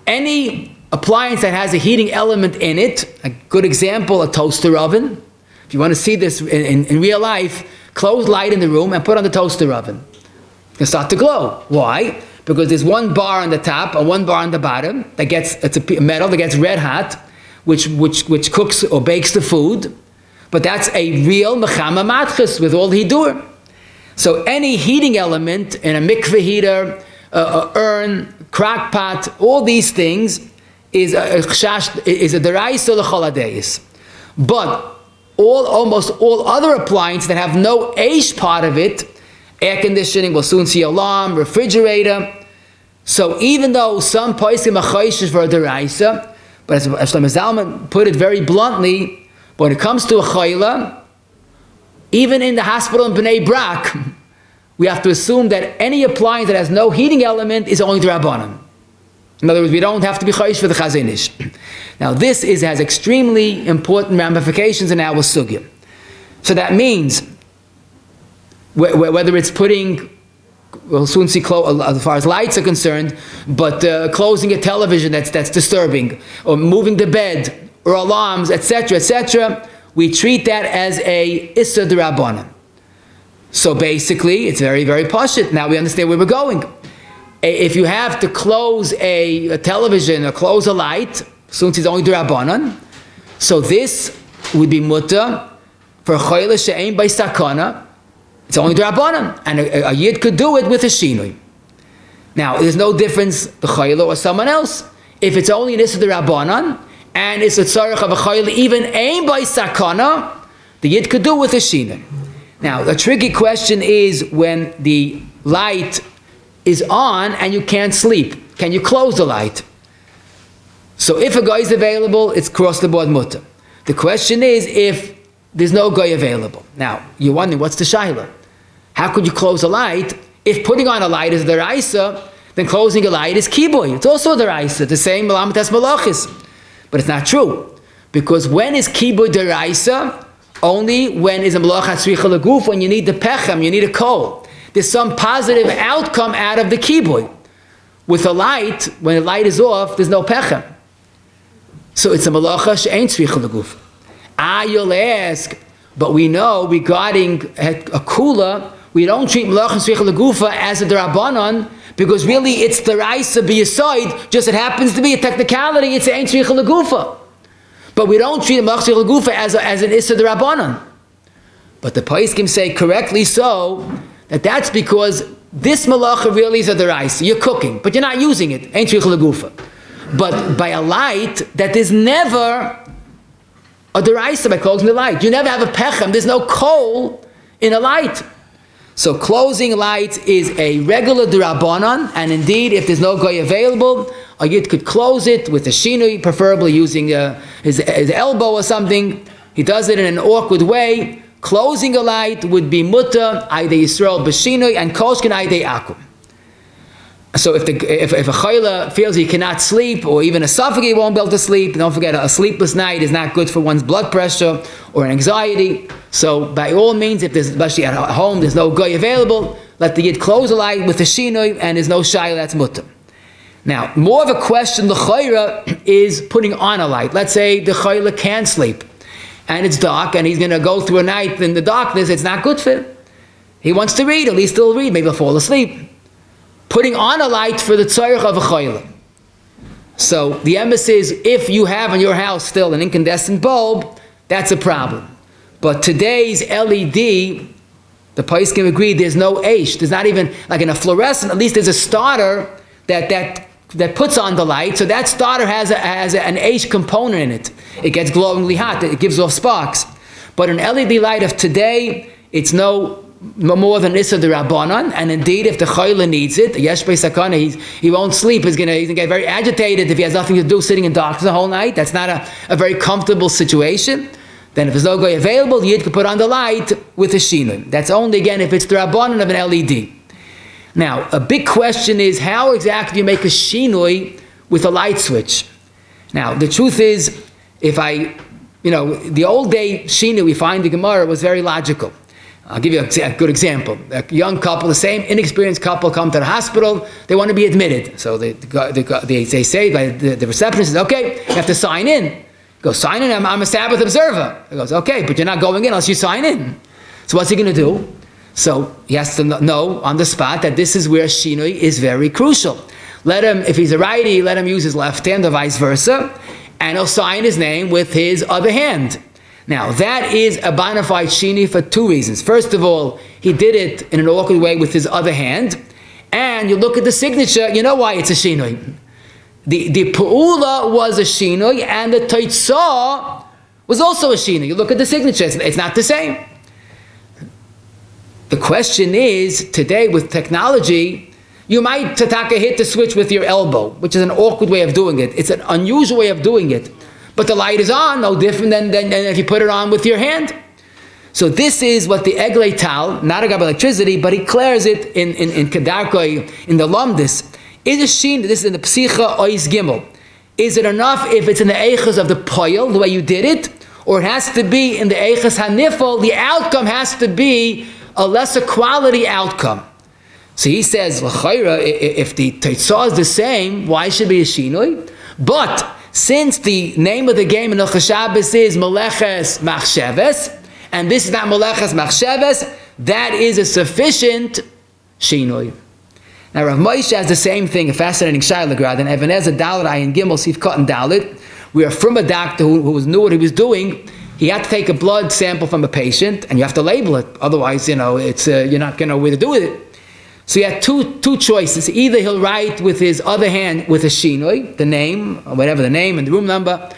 Any appliance that has a heating element in it, a good example, a toaster oven. If you want to see this in real life, close light in the room and put on the toaster oven. It's going to start to glow. Why? Because there's one bar on the top and one bar on the bottom it's a metal that gets red hot, which cooks or bakes the food. But that's a real mechama matchis with all hidur. So any heating element in a mikveh heater, a urn, crock pot, all these things is a deraisa l'choladeis. But almost all other appliances that have no eish part of it, air conditioning, we'll soon see alarm, refrigerator. So even though some poskim are choishes for a deraisa, but as Shlomo Zalman put it very bluntly, when it comes to a chayla, even in the hospital in Bnei Brak, we have to assume that any appliance that has no heating element is only drabanan. In other words, we don't have to be chayish for the Chazon Ish. Now this has extremely important ramifications in our sugya. So that means, whether it's putting, we'll soon see as far as lights are concerned, but closing a television that's disturbing, or moving the bed, or alarms, etc., etc., we treat that as a issa d'Rabbanan. So basically, it's very, very pashut. Now we understand where we're going. If you have to close a television or close a light, since it's only d'Rabbanan, so this would be mutter for chole she'ein by sakana. It's only d'Rabbanan, and a yid could do it with a shinui. Now, there's no difference the chole or someone else. If it's only an issa d'Rabbanan and it's a tzarech of a chole even ein by sakana, the yid could do it with a shinui. Now, the tricky question is when the light is on and you can't sleep. Can you close the light? So if a guy is available, it's cross the board mutter. The question is if there's no guy available. Now, you're wondering, what's the shaila? How could you close a light? If putting on a light is the raisa, then closing a light is kiboy. It's also the raisa, the same melamatas malachis. But it's not true. Because when is kiboy the raisa? Only when is a melacha tzricha leguf, when you need the pechem, you need a coal. There's some positive outcome out of the kiboy. With a light, when the light is off, there's no pechem. So it's a melacha she'ein tzricha leguf. You'll ask, but we know regarding a kula, we don't treat melacha and tzricha legufa as a drabanan, because really it's the raisa b'yesod, just it happens to be a technicality, it's ain't tzricha legufa. But we don't treat melacha tzricha legufa as an issa drabanan. But the poskim say correctly so, that's because this melacha really is a deraisa. You're cooking, but you're not using it. Ain't tzricha legufa. But by a light, that is never a deraisa by closing the light. You never have a pechem. There's no coal in a light. So closing lights is a regular derabanan, and indeed, if there's no goy available, a yid could close it with a shinui, preferably using his elbow or something. He does it in an awkward way. Closing a light would be mutter, aydei Yisrael b'shinui, and koshkin aydei akum. So if a chole feels he cannot sleep, or even a suffocate won't be able to sleep, don't forget a sleepless night is not good for one's blood pressure or anxiety. So by all means, if there's, especially at home, there's no goy available, let the yid close the light with a shinui, and there's no shayla, that's mutter. Now, more of a question, the chayra is putting on a light. Let's say the chayla can't sleep, and it's dark, and he's going to go through a night in the darkness. It's not good for him. He wants to read, at least he'll read, maybe he'll fall asleep. Putting on a light for the tzarech of a chayla. So the emphasis is, if you have in your house still an incandescent bulb, that's a problem. But today's LED, the poskim agree, there's no eish. There's not even, like in a fluorescent, at least there's a starter that puts on the light. So that starter has an eish component in it. It gets glowingly hot. It gives off sparks. But an LED light of today, it's no more than Issa de Rabbanan, and indeed, if the chayla needs it, yesh sakana, he won't sleep. He's gonna get very agitated if he has nothing to do, sitting in darkness the whole night. That's not a very comfortable situation. Then, if there's no goy available, the yid could put on the light with a shinui. That's only again if it's the Rabbanan of an LED. Now, a big question is, how exactly do you make a shinui with a light switch? Now, the truth is, the old day shinui we find the Gemara was very logical. I'll give you a good example. A young couple, the same inexperienced couple, come to the hospital. They want to be admitted. So they say, the receptionist says, okay, you have to sign in. He goes, sign in, I'm a Sabbath observer. He goes, okay, but you're not going in unless you sign in. So what's he going to do? So he has to know on the spot that this is where shinui is very crucial. Let him, if he's a righty, let him use his left hand or vice versa, and he'll sign his name with his other hand. Now, that is a bona fide shinui for two reasons. First of all, he did it in an awkward way with his other hand. And you look at the signature, you know why it's a shinui. The pu'ula was a shinui, and the teitzah was also a shinui. You look at the signature, it's not the same. The question is, today with technology, you might hit the switch with your elbow, which is an awkward way of doing it. It's an unusual way of doing it. But the light is on, no different than if you put it on with your hand. So this is what the eglei tal, not a guy by electricity, but he declares it in Kedarkoi, in the Lamdis. Is a shin, this is in the Psicha Ois Gimel. Is it enough if it's in the Eichas of the Poyel, the way you did it? Or it has to be in the Eichas Hanifel, the outcome has to be a lesser quality outcome. So he says, L'chayra, if the Teitzah is the same, why should it be a shinui? But since the name of the game in Hilchos Shabbos is Meleches Machsheves, and this is not Meleches Machsheves, that is a sufficient shinui. Now Rav Moshe has the same thing, a fascinating shayla in Even Ezer Dalet Ayin Gimel Sif Katan Dalet. We are from a doctor who knew what he was doing. He had to take a blood sample from a patient, and you have to label it. Otherwise, it's you're not going to know where to do with it. So he had two choices. Either he'll write with his other hand with a shinui, the name, or whatever the name and the room number,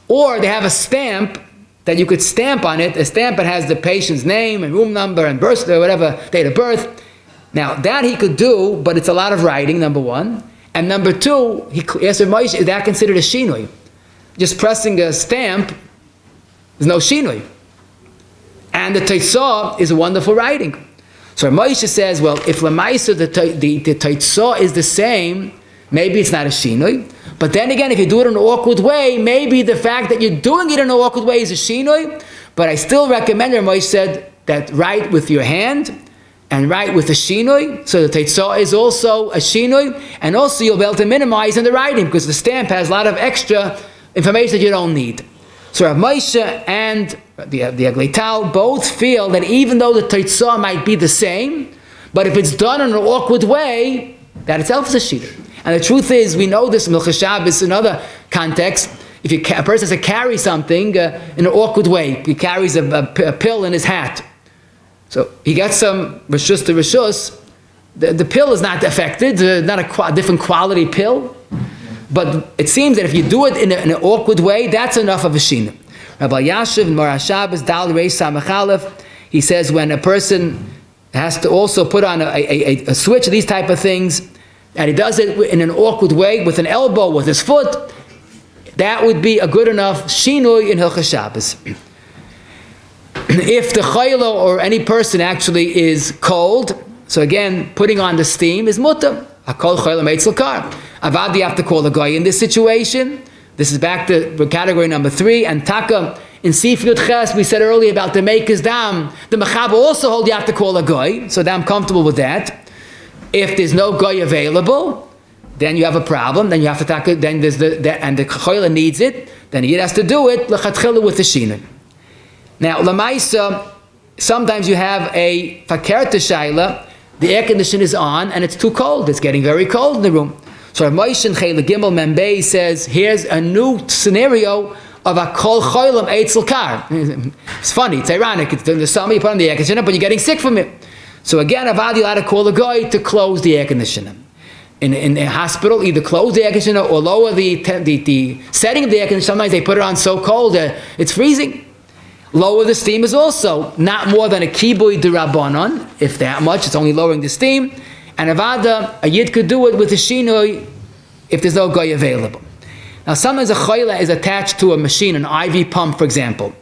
or they have a stamp that you could stamp on it, a stamp that has the patient's name and room number and birthday, or whatever, date of birth. Now, that he could do, but it's a lot of writing, number one. And number two, he asked Rav Moshe, is that considered a shinui? Just pressing a stamp, there's no shinui. And the teitzah is a wonderful writing. So Moshe says, well, if Lamaisa, the teitzah is the same, maybe it's not a shinui. But then again, if you do it in an awkward way, maybe the fact that you're doing it in an awkward way is a shinui. But I still recommend, Moshe said, that write with your hand and write with a shinui. So the teitzah is also a shinui. And also you'll be able to minimize in the writing because the stamp has a lot of extra information that you don't need. So Rav Moshe and the Egleital both feel that even though the Teitzah might be the same, but if it's done in an awkward way, that itself is a shita. And the truth is, we know this in Melacha Shabbos in other contexts. If a person has to carry something in an awkward way, he carries a pill in his hat. So he gets some reshus to reshus. The pill is not affected, not a different quality pill. But it seems that if you do it in an awkward way, that's enough of a shina. Rabbi Yashiv in Morah Shabbos, Dal Reish Samach Aleph, he says when a person has to also put on a switch of these type of things, and he does it in an awkward way, with an elbow, with his foot, that would be a good enough shinui in Hilchos Shabbos. If the chayla or any person actually is cold, so again, putting on the steam is mutter. Hakol chayla meitzel kar. Avad, you have to call a guy in this situation. This is back to category number 3. And taka, in Sif Yud Ches, we said earlier about the maker's dam. The mechab also hold you have to call a guy, so I'm comfortable with that. If there's no guy available, then you have a problem. Then you have to taka. Then there's and the chayla needs it. Then he has to do it lechatchila with the shina. Now lamaisa, sometimes you have a fakerta shayla. The air conditioner is on and it's too cold. It's getting very cold in the room. So Rav Moshe in Chele Gimel Membei says, here's a new scenario of a kol choylem eitzel kar. It's funny, it's ironic. It's during the summer, you put on the air conditioner, but you're getting sick from it. So again, Avad, you'll have to call a guy to close the air conditioner. In a hospital, either close the air conditioner or lower the setting of the air conditioner. Sometimes they put it on so cold it's freezing. Lower the steam is also not more than a kibui d'Rabbanan, if that much. It's only lowering the steam. And avada, a yid could do it with a shinoi if there's no guy available. Now, sometimes a chayla is attached to a machine, an IV pump, for example,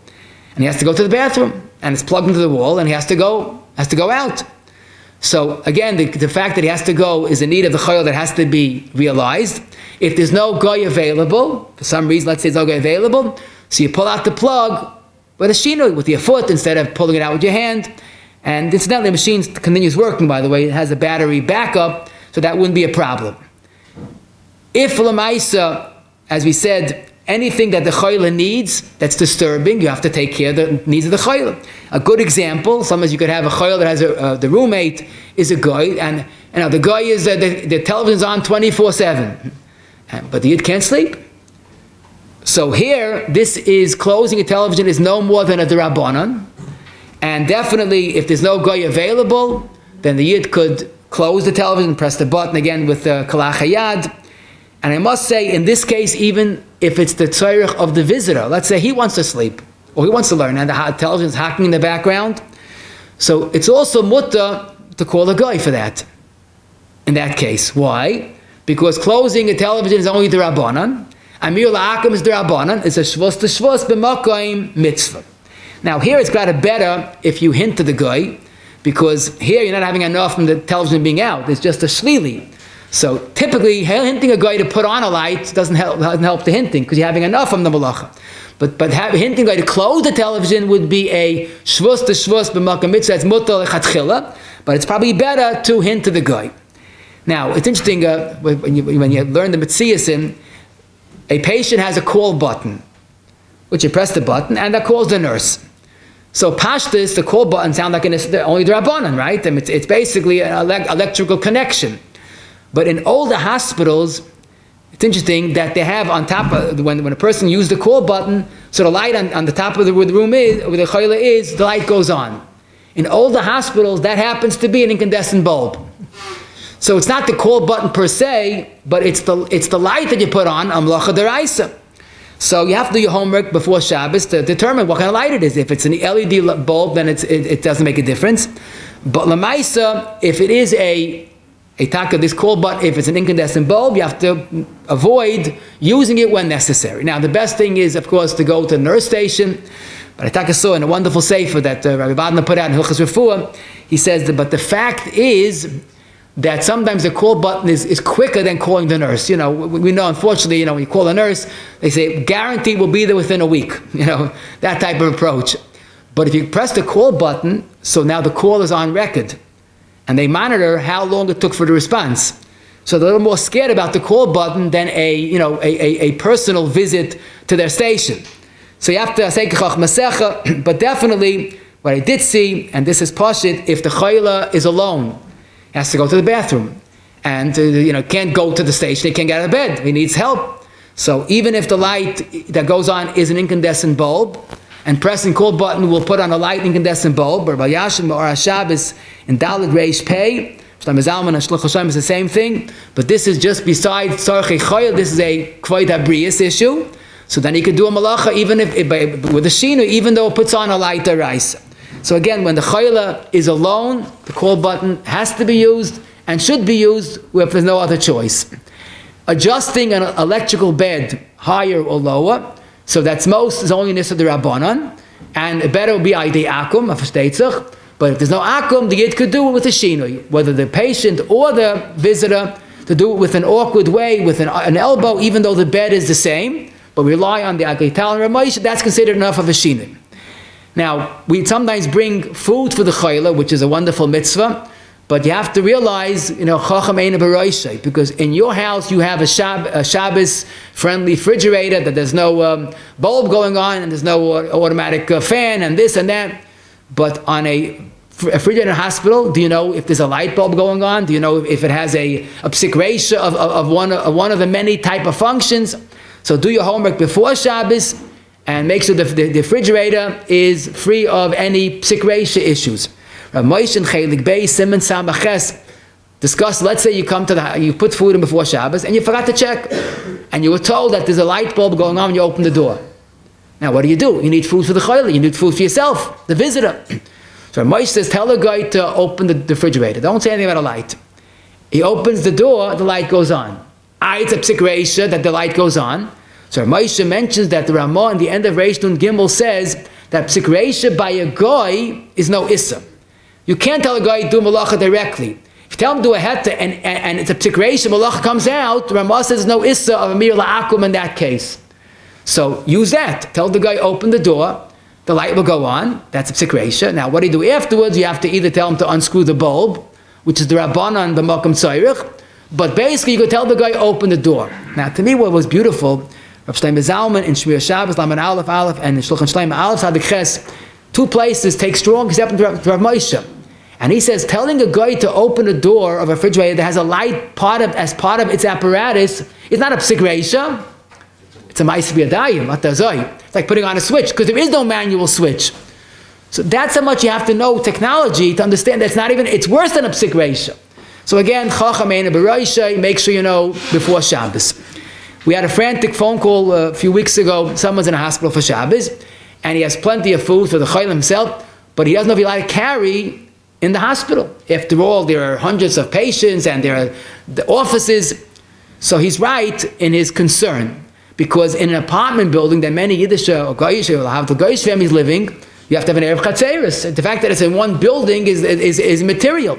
and he has to go to the bathroom, and it's plugged into the wall, and he has to go out. So again, the fact that he has to go is a need of the chayla that has to be realized. If there's no guy available, for some reason, let's say there's no guy available, so you pull out the plug with a shinoi, with your foot, instead of pulling it out with your hand. And incidentally, the machine continues working, by the way. It has a battery backup, so that wouldn't be a problem. If l'maisa, as we said, anything that the chayla needs that's disturbing, you have to take care of the needs of the chayla. A good example, sometimes you could have a chayla that has the roommate is a guy, and the guy is, the television's on 24/7, but the yid can't sleep. So here, this is closing a television is no more than a d'Rabbanan. And definitely, if there's no guy available, then the yid could close the television, press the button again with the kalach hayad. And I must say, in this case, even if it's the tzarich of the visitor, let's say he wants to sleep, or he wants to learn, and the television is hacking in the background, so it's also mutta to call a guy for that. In that case, why? Because closing a television is only d'Rabbanan. Amir la'akim is d'Rabbanan. It's a shvus to shvus b'makayim mitzvah. Now here it's got it better if you hint to the guy, because here you're not having enough from the television being out. It's just a shlili. So typically, hinting a guy to put on a light doesn't help the hinting, because you're having enough from the melacha. But hinting a guy to close the television would be a shvus to shvus b'makayim mitzvah. It's mutar lechatchila, but it's probably better to hint to the guy. Now it's interesting when you learn the mitziasim. A patient has a call button, which you press the button, and that calls the nurse. So pashtus, the call button sounds like only the Rabbanan, right? And it's basically an electrical connection. But in older hospitals, it's interesting that they have on top of, when a person uses the call button, so the light on the top of where the room is, where the chayla is, the light goes on. In older hospitals, that happens to be an incandescent bulb. So it's not the call button per se, but it's the light that you put on melacha d'oraisa. So you have to do your homework before Shabbos to determine what kind of light it is. If it's an LED bulb, then it doesn't make a difference. But lamaisa, if it is a taka, this call button, if it's an incandescent bulb, you have to avoid using it when necessary. Now the best thing is, of course, to go to the nurse station. But I taka saw in a wonderful sefer that Rabbi Badna put out in Hilchos Refuah, he says but the fact is that sometimes the call button is quicker than calling the nurse. You know, we know, unfortunately, when you call a nurse, they say, guaranteed we'll be there within a week. That type of approach. But if you press the call button, so now the call is on record, and they monitor how long it took for the response. So they're a little more scared about the call button than a personal visit to their station. So you have to say kachach masecha, but definitely what I did see, and this is pashit, if the chayla is alone, he has to go to the bathroom, and can't go to the station, he can't get out of bed, he needs help. So even if the light that goes on is an incandescent bulb, and pressing call button will put on a light incandescent bulb, or Bayashim or Shabbos in Dalet Reish Pei, Shlomo Zalman and Shluch Hashem is the same thing, but this is just besides Tzarchei Chayil, this is a Kvoid HaBriyas issue, so then he could do a melacha even if with a shinu, even though it puts on a light deraisa. So again, when the chayla is alone, the call button has to be used and should be used if there's no other choice. Adjusting an electrical bed higher or lower, so that's most is only nissa the rabbanon, and it better be akum afshteitzach. But if there's no akum, the yid could do it with a shinui, whether the patient or the visitor, to do it with an awkward way, with an elbow, even though the bed is the same, but rely on the agaital and ramosh, that's considered enough of a shinui. Now, we sometimes bring food for the chayla, which is a wonderful mitzvah, but you have to realize, chacham eina b'roishay, because in your house you have a Shabbos-friendly refrigerator, that there's no bulb going on, and there's no automatic fan, and this and that. But on a refrigerator hospital, do you know if there's a light bulb going on? Do you know if it has a psik ratio of one of the many type of functions? So do your homework before Shabbos, and make sure the refrigerator is free of any psik ratio issues. Rav Moshe and Chelik Bey, Simon Samaches, discuss, let's say you put food in before Shabbos, and you forgot to check, and you were told that there's a light bulb going on when you open the door. Now what do? You need food for the chayla, you need food for yourself, the visitor. So Rav Moshe says, tell the guy to open the refrigerator, don't say anything about a light. He opens the door, the light goes on. It's a psik ratio that the light goes on. So Moshe mentions that the Ramah in the end of Reish Nun Gimel says that psik ratio by a guy is no issa. You can't tell a guy do melacha directly. If you tell him do a heta and it's a psik ratio, melacha comes out, the Ramah says there's no issa of a mir la'akum in that case. So use that. Tell the guy open the door, the light will go on. That's a psik ratio. Now what do you do afterwards? You have to either tell him to unscrew the bulb, which is the Rabbanan b'makom tzairich, but basically you could tell the guy open the door. Now to me what was beautiful, Rav Shlomo Zalman in Shmir Shabbos, Laman Aleph, and in Shulchan Shlomo Aleph, Sadik Ches, two places take strong except to Rav Moshe. And he says, telling a guy to open a door of a refrigerator that has a light as part of its apparatus is not a psik ratio. It's a ma'aseh b'yadayim, it's like putting on a switch, because there is no manual switch. So that's how much you have to know technology to understand that it's worse than a psik ratio. So again, chacham eina b'roishay, make sure you know before Shabbos. We had a frantic phone call a few weeks ago. Someone's in a hospital for Shabbos, and he has plenty of food for the chayil himself, but he doesn't know if he'll allowed to carry in the hospital. After all, there are hundreds of patients, and there are the offices. So he's right in his concern, because in an apartment building that many Yiddish or Goyish will have the Goyish families living, you have to have an Erev Chatzeris. The fact that it's in one building is material.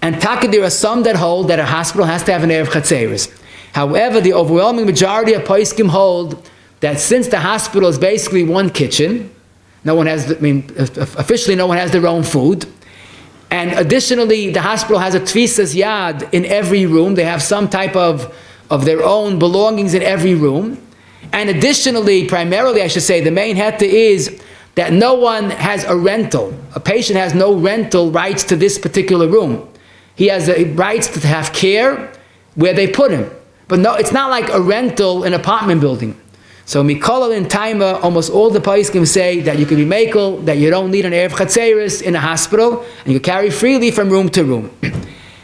And taka, there are some that hold that a hospital has to have an Erev Chatzeris. However, the overwhelming majority of poskim hold that since the hospital is basically one kitchen, officially no one has their own food, and additionally the hospital has a tvisas yad in every room. They have some type of their own belongings in every room, and additionally, primarily I should say, the main heta is that no one has a rental. A patient has no rental rights to this particular room. He has rights to have care where they put him. But no, it's not like a rental in an apartment building. So Mikol and Taima, almost all the poskim say that you can be mekel, that you don't need an Erev Chatzeris in a hospital, and you carry freely from room to room.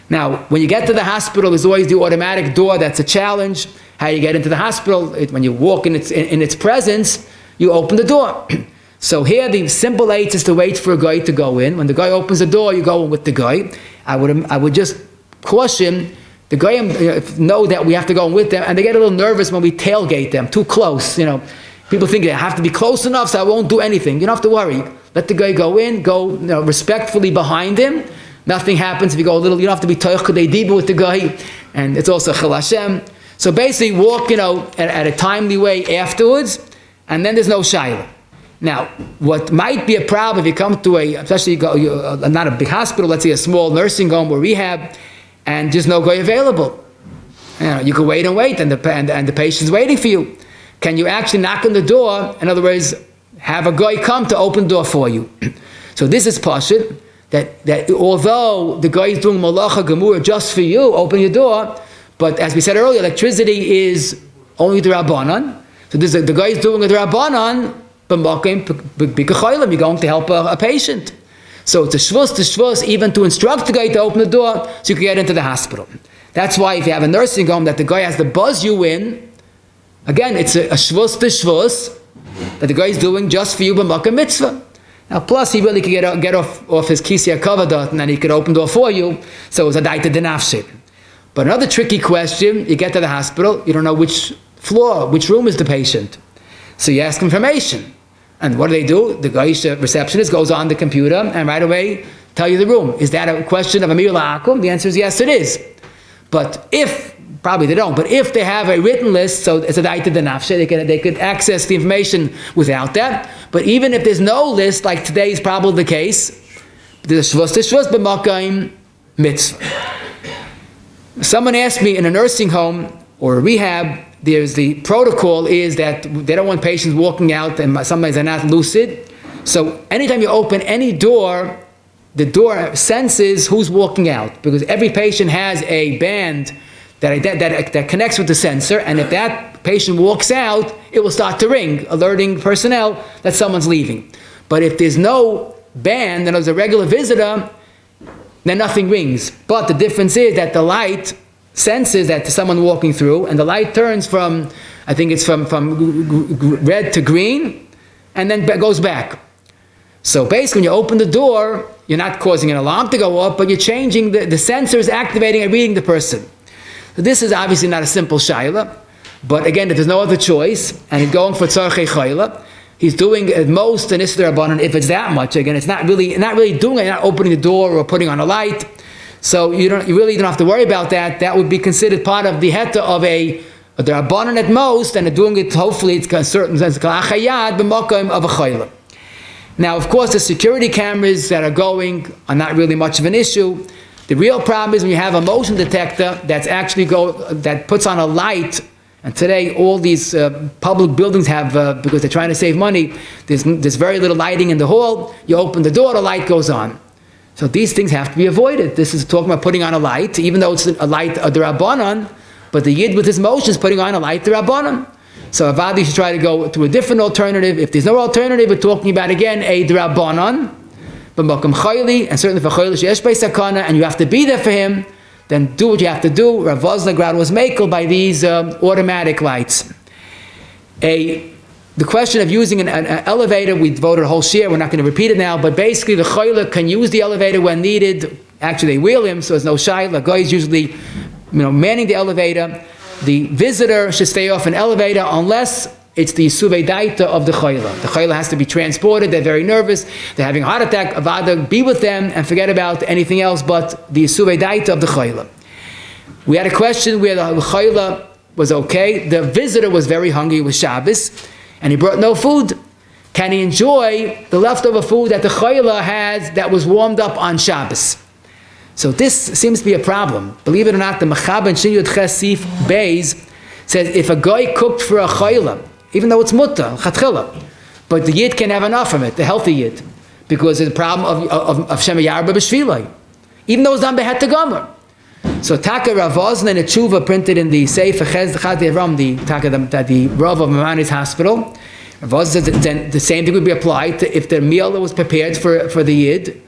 Now, when you get to the hospital, there's always the automatic door. That's a challenge. How you get into the hospital, when you walk in its presence, you open the door. So here, the simple eight is to wait for a guy to go in. When the guy opens the door, you go in with the guy. I would just caution the goyim know that we have to go in with them, and they get a little nervous when we tailgate them too close. People think they have to be close enough, so I won't do anything. You don't have to worry. Let the guy go in, go respectfully behind him. Nothing happens if you go a little. You don't have to be toich kadei diba with the guy, and it's also chil Hashem. So basically, walk at a timely way afterwards, and then there's no shayla. Now, what might be a problem if you come to especially not a big hospital, let's say a small nursing home or rehab, and just no guy available. You can wait and wait, and the patient's waiting for you. can you actually knock on the door? In other words, have a guy come to open the door for you. So this is pashut, that although the guy is doing melacha gemura just for you, open your door, but as we said earlier, electricity is only the Rabbanan. So this is, the guy is doing a Rabbanan, you're going to help a patient. So it's a shvus, even to instruct the guy to open the door so you can get into the hospital. That's why if you have a nursing home that the guy has to buzz you in, again, it's a shvus that the guy is doing just for you, b'makom mitzvah. Now, plus he really could get off his kisi hakavadot, and then he could open the door for you. So it's a daita denafshit. But another tricky question: you get to the hospital, you don't know which floor, which room is the patient. So you ask information, and what do? The guy, receptionist, goes on the computer and right away tell you the room. Is that a question of amir la'akum? The answer is yes, it is. But probably they don't, but if they have a written list, so it's a daita denafshe, they could access the information without that. But even if there's no list, like today is probably the case, there's shvus b'makom mitzvah. Someone asked me in a nursing home or a rehab, there's the protocol is that they don't want patients walking out and sometimes they're not lucid. So anytime you open any door, the door senses who's walking out, because every patient has a band that connects with the sensor, and if that patient walks out, it will start to ring, alerting personnel that someone's leaving. But if there's no band, and there's a regular visitor, then nothing rings. But the difference is that the light senses that there's someone walking through, and the light turns from, I think it's from red to green, and then goes back. So basically, when you open the door, you're not causing an alarm to go off, but you're changing the sensors, activating and reading the person. So this is obviously not a simple shayla, but again, if there's no other choice, and he's going for tzarchei chayla, he's doing at most an isser rabbanan if it's that much. Again, it's not really doing it, not opening the door or putting on a light. So you really don't have to worry about that. That would be considered part of the heta of the rabbanan at most, and doing it, hopefully it's a certain sense kalachayad b'makom of a chayla. Now, of course, the security cameras that are going are not really much of an issue. The real problem is when you have a motion detector that's actually that puts on a light. And today, all these public buildings have, because they're trying to save money, there's very little lighting in the hall. You open the door, the light goes on. So these things have to be avoided. This is talking about putting on a light, even though it's a light of the Rabbanan, but the Yid with his motion is putting on a light the Rabbanan. So Avadi should try to go to a different alternative. If there's no alternative, we're talking about, again, a Drabanan, b'makom chayli, and certainly for chayli sheyesh bei sakana, and you have to be there for him, then do what you have to do. Rav Vosnagrad was makel by these automatic lights. The question of using an elevator, we devoted a whole share, we're not going to repeat it now, but basically the chayla can use the elevator when needed. Actually, they wheel him, so there's no shayla. Guy is usually manning the elevator. The visitor should stay off an elevator unless it's the yisuvei daita of the chayla. The chayla has to be transported, they're very nervous, they're having a heart attack, avada, be with them and forget about anything else but the yisuvei daita of the chayla. We had a question where the chayla was okay, the visitor was very hungry, it was Shabbos, and he brought no food. Can he enjoy the leftover food that the chayla has that was warmed up on Shabbos? So this seems to be a problem. Believe it or not, the Mechab and Shin Yud Ches Sif Beis says if a guy cooked for a chayla, even though it's mutter, chatchila, but the Yid can have enough of it, the healthy Yid, because it's a problem of Shema Yarba B'Shvilai, even though it's done Behet Gomer. So Taka Rav Ozna in a tshuva printed in the Sefer Chaz Ram, the Rav of Mamani's hospital, Rav Ozna says that the same thing would be applied to if the meal was prepared for the Yid,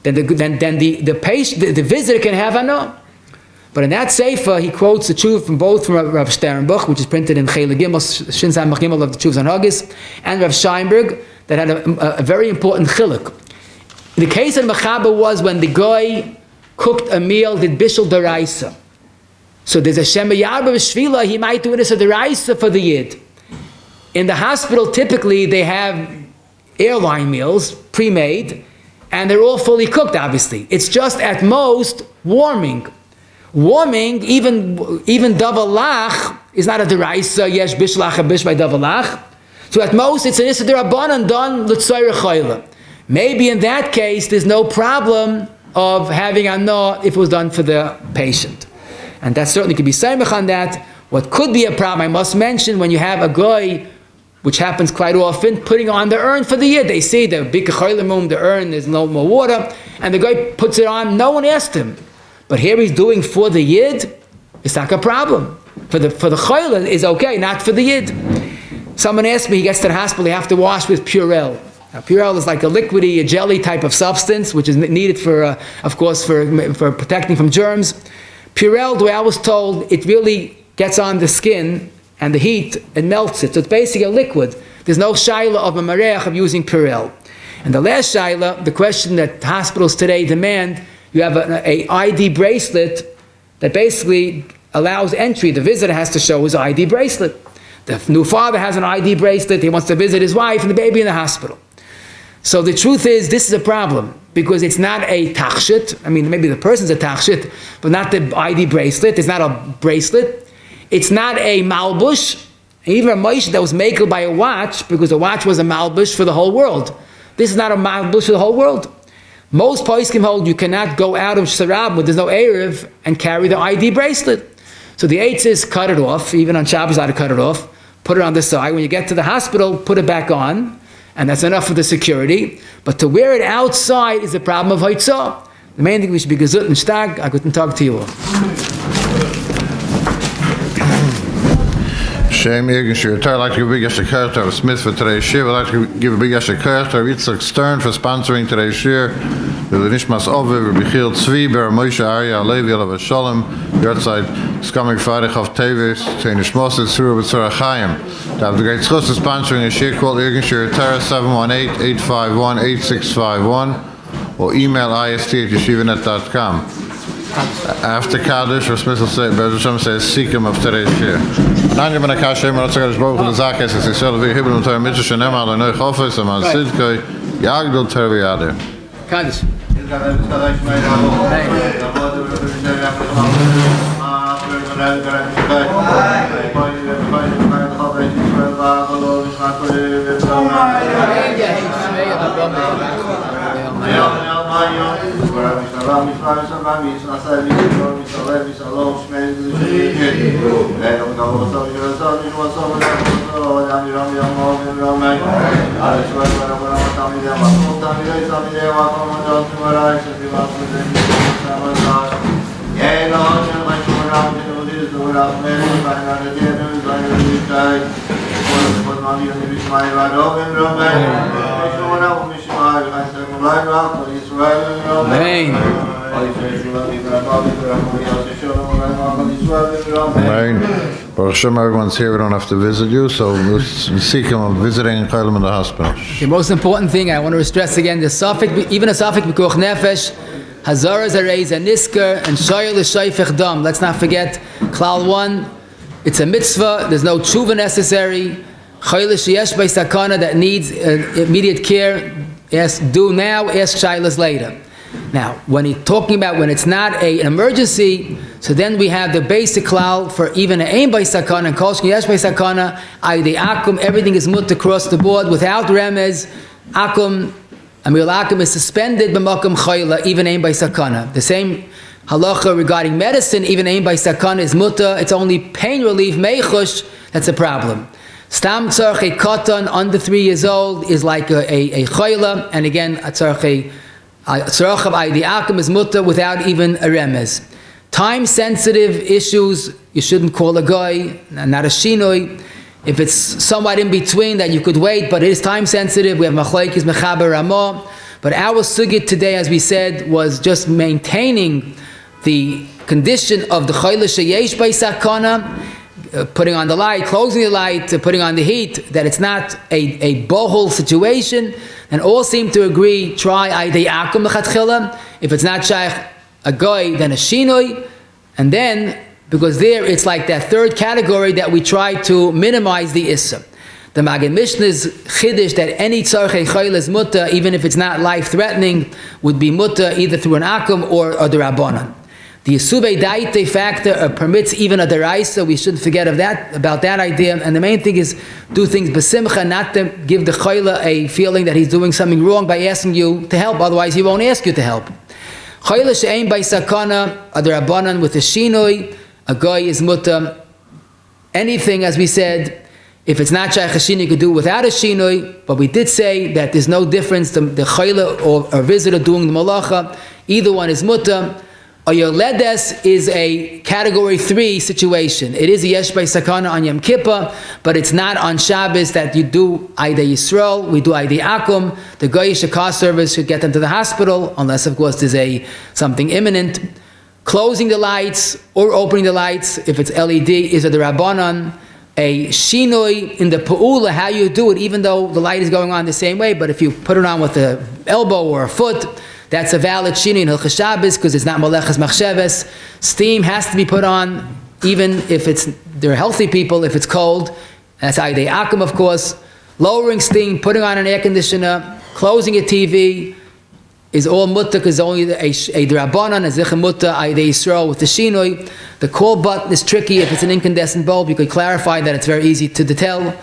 then the patient, the visitor can have ano. But in that sefer, he quotes the tshuva from Rav Sternbuch, which is printed in Chele Gimel, Shin Samach Gimel of the Tshuvas on Haggis, and Rav Scheinberg, that had a very important chiluk. The case of Mechaba was when the guy cooked a meal, did bishul deraisa. So there's a Shema Yarba B'Shvila, he might do it as a deraisa for the Yid. In the hospital, typically, they have airline meals, pre-made, and they're all fully cooked, obviously. It's just at most warming. Warming, even davalach is not a deraisa, yesh bishlach a bish by davalach. So at most it's an issa derabanan done l'tzayir chayla. Maybe in that case there's no problem of having anah if it was done for the patient. And that certainly could be saimach on that. What could be a problem, I must mention, when you have a guy, which happens quite often, putting on the urn for the yid. They see the big cholim, the urn, there's no more water, and the guy puts it on, no one asked him. But here he's doing for the yid, it's not a problem. For the cholim is okay, not for the yid. Someone asked me, he gets to the hospital, you have to wash with Purell. Now, Purell is like a liquidy, a jelly type of substance, which is needed for, of course, for protecting from germs. Purell, the way I was told, it really gets on the skin and the heat and melts it. So it's basically a liquid. There's no shaila of a mareach of using Purell. And the last shaila, the question that hospitals today demand, you have a ID bracelet that basically allows entry. The visitor has to show his ID bracelet. The new father has an ID bracelet. He wants to visit his wife and the baby in the hospital. So the truth is, this is a problem, because it's not a tachshit. I mean, maybe the person's a tachshit, but not the ID bracelet. It's not a bracelet. It's not a malbush. Even a moshe that was makel by a watch, because a watch was a malbush for the whole world. This is not a malbush for the whole world. Most poskim hold you cannot go out of Sarab when there's no Erev and carry the ID bracelet. So the eitzes cut it off. Even on Shabbos, I had to cut it off. Put it on the side. When you get to the hospital, put it back on. And that's enough for the security. But to wear it outside is a problem of haitzah. The main thing, we should be gesund and stark. I couldn't talk to you all. Shem Irgendwie, I'd like to give a big escalator of Smith for today's shir. I'd like to give a big escalator of Yitzhak Stern for sponsoring today's shir. The Nishmas Oviv, Bichil Tzvi, Ber Moshe Arya, Levi, Alav Shalom, Yortzeit, Skamik Friday of Teves, Teinish Moses, Suru B'Tzor HaChaim. To have the great schus of sponsoring a shir called Irgendwie, 718-851-8651, or email ist@yeshivanet.com. After Kaddish, or Smith will say, Be'ez Hashem says, Sikim of today's shir. Nanya ben HaKashem, Rotz HaKadosh Baruch Hu L'Zakes, Es Yisrael V'Yi Hibel M'Torah Mitzvah Shenem Al Noich Ofes, Amal Sidkoi, Yagdol Tervi Yadir. Kaddish. Amen. Amen. Baruch Hashem, everyone's here. We don't have to visit you, so we'll seek him of visiting Chaylim in the hospital. The most important thing I want to stress again: the suffix, even a suffix b'kuach nefesh, hazara zarei zanisker, and shoyel l'shayfech dam. Let's not forget Klal 1. It's a mitzvah. There's no tshuva necessary. Chayil sheyesh by sakana that needs immediate care. Do now. Ask shaylas later. Now, when he's talking about when it's not an emergency, so then we have the basic klal for even an aim by sakana and kol yesh by sakana, ayde akum, everything is mut across the board without remez. Akum, amil akum is suspended b'makom chayla, even aim by sakana. The same halacha regarding medicine, even aim by sakana is mutta. It's only pain relief meichush that's a problem. Stam tzarch a katan under 3 years old is like a chayla, and again a tzarch tzarach of aydi akum is mutta without even a remez. Time-sensitive issues, you shouldn't call a guy, not a shinoi. If it's somewhat in between, that you could wait, but it is time-sensitive. We have machlokes mechaber ramah. But our sugya today, as we said, was just maintaining the condition of the chayla sheyesh by sakana, putting on the light, closing the light, putting on the heat, that it's not a bohol situation. And all seem to agree, try ayday akum l'chatchila. If it's not shaykh a goy, then a shinoi. And then, because there it's like that third category that we try to minimize the issa. The Magen Mishnah's chiddush that any tzarchei chayil is mutta, even if it's not life-threatening, would be mutta either through an akum or the rabbanan. The Yisuvei Daite factor permits even a deraisa. We shouldn't forget about that idea. And the main thing is do things b'simcha, not to give the chayla a feeling that he's doing something wrong by asking you to help. Otherwise, he won't ask you to help. Chayla she'ein by sakana, a derabanan with a shinoi, a guy is muta. anything, as we said, if it's not shaykh shinui, you could do it without a shinui, but we did say that there's no difference, the chole or a visitor doing the melacha, either one is mutter. A yoledes is a category 3 situation. It is a yesh by sakana on Yom Kippur, but it's not on Shabbos that you do Aidei Yisrael. We do Aidei Akum. The Goyish car service should get them to the hospital, unless of course there's something imminent. Closing the lights or opening the lights, if it's LED, is a Rabbanan. A shinoi in the pa'ula, how you do it, even though the light is going on the same way, but if you put it on with the elbow or a foot, that's a valid shinoi in Hilchos Shabbos because it's not melechas machsheves. Steam has to be put on, even if they're healthy people, if it's cold. That's Aidei Akum, of course. Lowering steam, putting on an air conditioner, closing a TV is all mutta because only a drabanan, a zichem mutta, Aidei Yisrael with the shinoi. The call button is tricky if it's an incandescent bulb. You could clarify that it's very easy to tell.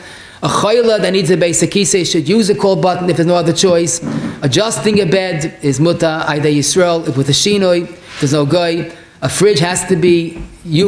A chayla that needs a basic kisei should use a call button if there's no other choice. Adjusting a bed is mutta, Aidei Yisrael with a shinoi. There's no guy. A fridge has to be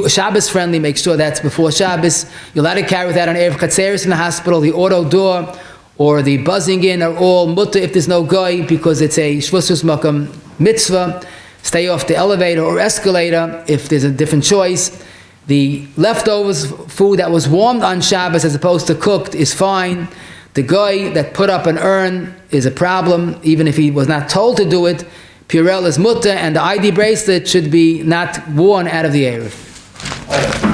Shabbos friendly. Make sure that's before Shabbos. You're allowed to carry without an Erev Chatzeris in the hospital. The auto door or the buzzing in are all mutta if there's no guy because it's a shvusus makam mitzvah. Stay off the elevator or escalator if there's a different choice. The leftovers food that was warmed on Shabbos as opposed to cooked is fine. The guy that put up an urn is a problem, even if he was not told to do it. Purell is mutter, and the ID bracelet should be not worn out of the Erev.